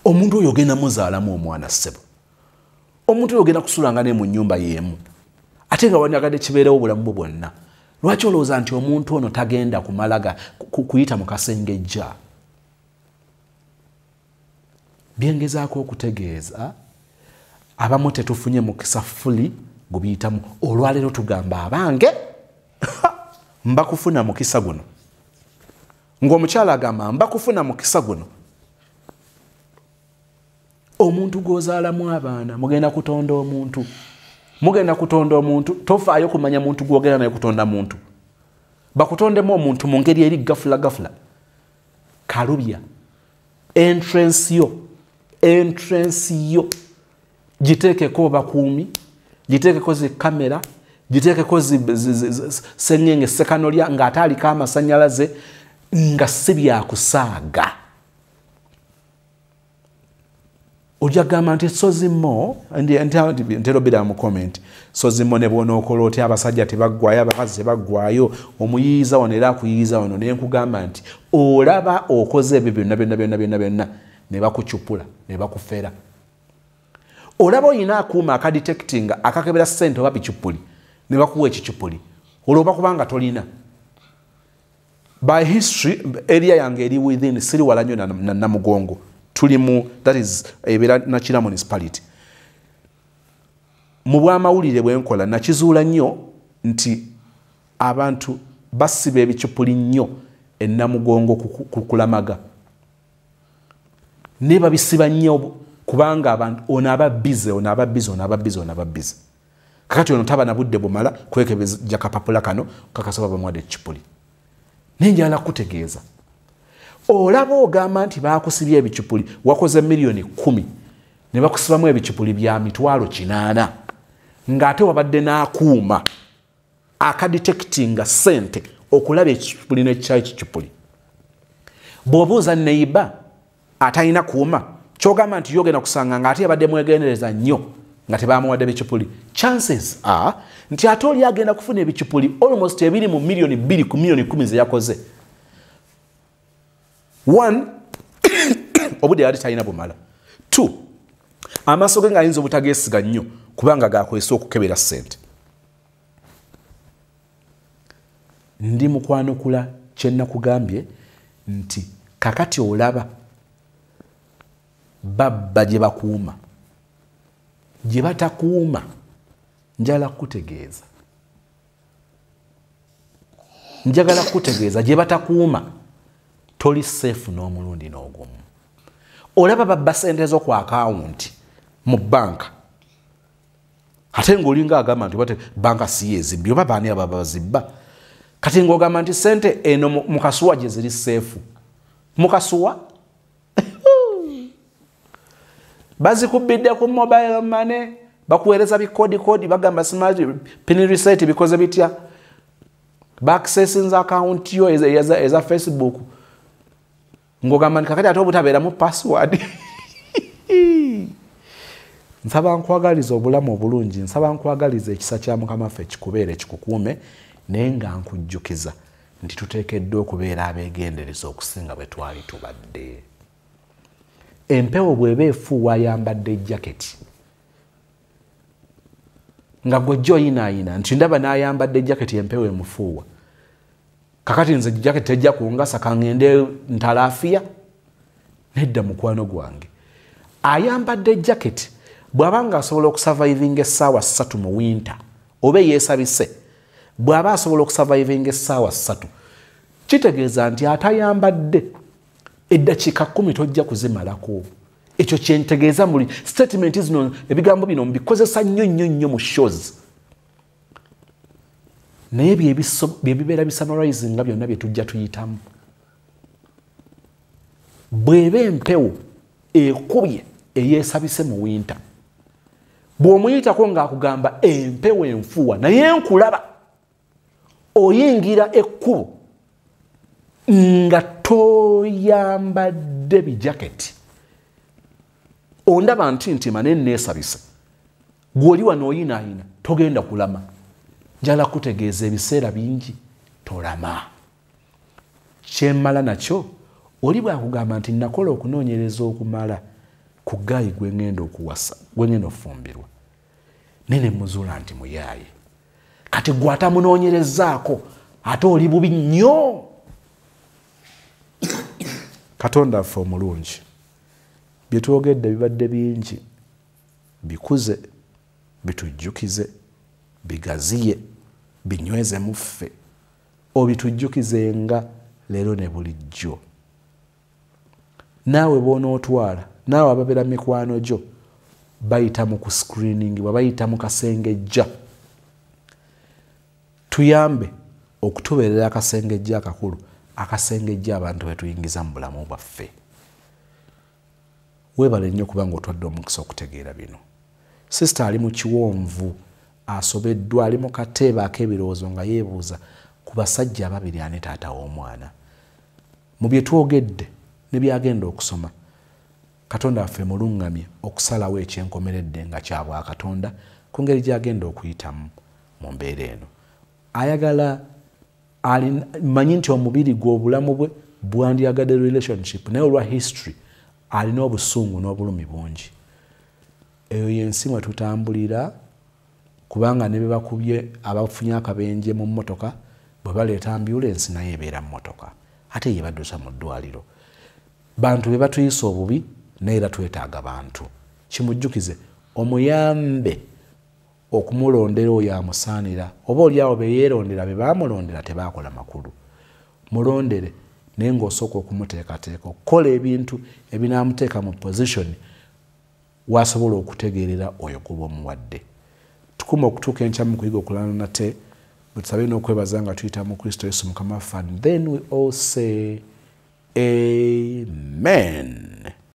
Omuntu oyo ogenda muzaalamu omwana ssebo. Omuntu oyo ogenda kusulanga ne mu nnyumba y'emu. Ate nga wanyagadde kibeerewo obulamu bwo bwonna. Lwaki olowooza nti omuntu ono tagenda kumalaga kuyita mu kasengejja? Byengezaako okutegeeza abamu tetufunye mukisa fuli gubiyitamu. Olwaleero tugamba abange mbakufuna mukisa guno. Ng'omukyala agamba mbakufuna mukisa guno. Omuntu gwozaalamu abaana mugenda kutonda omuntu. Mugenda kutonda omuntu tofaayo kumanya muntu gwogera naye kutonda muntu. Bakutondemu omuntu mu ngeri eri gafula. Kalubya. Entrance yo. Giteekeko bakuumi. Giteekeko zi kamera. giteekeko sengenge sekanolya ng'ate aliko amasannyalaze nga si byakusaaga. Ojja kugamba nti sozimo ntera obeera mu comment sozimo ne bw'onookola otya abasajja tebaggwayo abakazi tebaggwayo omuyiiza wano era akuyiiza wano naye nkugamba nti olaba okoze ebyo byonna ne bakucupula ne bakufera. Olaba oyina akuuma akadetectinga akakebera ssente oba bicupuli ne bakuwa ekicupuli olwoba kubanga tolina. By history area yange eri within siri wala nnyo na Namugongo tulimu, that is ebera Nakira municipality. Mu bw'amawulire bwenkola nakizuula nnyo nti abantu basiba ebicupuli nnyo e Namugongo kulamaga ne babisiba nnyo kubanga abantu onaba busy. Kakati ono taba na budde bumala kwekebeza kapapula kano kakasaba bamwade ekicupuli. Nenjala kutegeeza olaba ogamba nti baakusibya ebicupuli wakoze milioni 10 ne bakusibamu ebicupuli bya mitwalo 8 ng'ate wabadde n'akuuma akadetectinga ssente okulaba ekicupuli n'ekikyayi kicupuli. Bw'obuuza neiba atalina kuuma kyogamba nti yogenda kusanga ng'ate yabadde mwegendereza nnyo nga tebaamuwadde ebicupuli. Chances are nti ate oli agenda kufuna ebicupuli almost ebiri mu milioni 2 ku milioni 10 ze yakoze. One, obudde yali talina bumala. Two, amaaso ge ng'ayinza obutageesiga nnyo kubanga gakozesa okukebera ssente. Ndi mukwanukula kye nakugambye nti kakati olaba babba gye bakuuma gye batakuuma njagala kutegeeza gye batakuuma toli safe n'omulundi n'ogumu. Olaba babba ssente zo ku akawunti mu banka ate ng'olinga agamba nti bate banka si yezibbi oba baani aba bazibba. Kati ng'ogamba nti ssente eno mu kasuwa gye ziri safe. Mu kasuwa bazikubbidde ku mobile money bakuweereza bikodi bagamba smart pin reset bikoze bitya baaccessinza account yo eza Facebook ng'ogamba nti kakati ate obutabeera mu password. Nsaba nkwagaliza obulamu obulungi, nsaba nkwagaliza ekisa kya Mukama waffe kikubeere kikukuume naye nga nkujjukiza nti tuteekeddwa okubeera abeegendereza okusinga bwe twali tubadde. Empewo bw'eba efuuwa ayambadde jaketi nga gw'ojja oyinaayina nti ndaba n'ayambadde jaketi empewo emufuuwa. Kakati nze jaketi tejja kungasa kangende ntalaafiya nedda mukwano gwange. Ayambadde jaketi bw'abanga asobola okusurvivinga essaawa 3 mu winter oba yeesabise bw'aba asobola okusurvivinga essaawa 3 kitegeeza nti atayambadde eddakiika 10 tojja kuzimalako. Ekyo kyentegeeza muli statement zino ebigambo bino mbikozesa nnyo mu shows. Naye byebibeera bisummarize nga byonna bye tujja tuyitamu. Bw'eba empewo ekubye eyeesabise mu winter bw'omuyitako ng'akugamba empewo enfuuwa naye nkulaba oyingira ekkubo nga toyambadde bijaketi ondaba ntintima naye neesabise gw'oli wano oyinaayina togenda kulama. Njala kutegeeza ebiseera bingi tolama. Kyemmala nakyo oli bw'akugamba nti nakola okunoonyereza okumala ku gaayi gwengenda okuwasa gwengenda okufumbirwa nene muzuula nti muyaaye kati gwatamunoonyerezaako ate oli bubi nnyo. Katonda affe omulungi bye twogedde bibadde bingi bikuze bitujjukize bigaziye binyweze muffe obitujjukizenga leero ne bulijjo. Naawe bw'onootwala naawe ababeera mikwano gyo bayita mu ku screening bayita mu kasengejja tuyambe okutubeerera akasengejja akakulu akasengejja abantu bwe tuyingiza mu bulamu bwaffe. Weebale nnyo kubanga otwadde omukisa okutegeera bino. Sister ali mu kiwonvu asobeddwa ali mu kateebe ak'ebirowoozo nga yeebuuza ku basajja ababiri ani taata w'omwana. Mu bye twogedde ne byagenda okusoma, Katonda waffe mulungamye okusalawo ekyenkomeredde nga kya Bwakatonda ku ngeri gy'agenda okuyitamu mu mbeera eno. Ayagala manyi nti omubiri gwe obulamu bwe bwandyagadde relationship naye olwa history alina obusungu n'obulumi bungi. Eyo y'ensi mwe tutambulira, kubanga ne be bakubye abafunye akabenje mu mmotoka bwe baleeta ambulance naye ebeera mu mmotoka ate ye baddusa mu ddwaliro. Bantu be batuyisa obubi naye era twetaaga bantu. Kimujjukize omuyambe okumulondera oyo amusaanira, oba oliawo be yeerondera be baamulondera tebaakola makulu. Mulondere naye ng'osooka okumuteekateeka okukola ebintu ebinaamuteeka mu position wasobola okutegeerera oyo kuba omuwadde. Tukuma okutuuka enkya mu kuyiga okulala nate, bwe tusabe n'okwebaza nga tuyita mu Kristo Yesu Mukama waffe, and then we all say amen.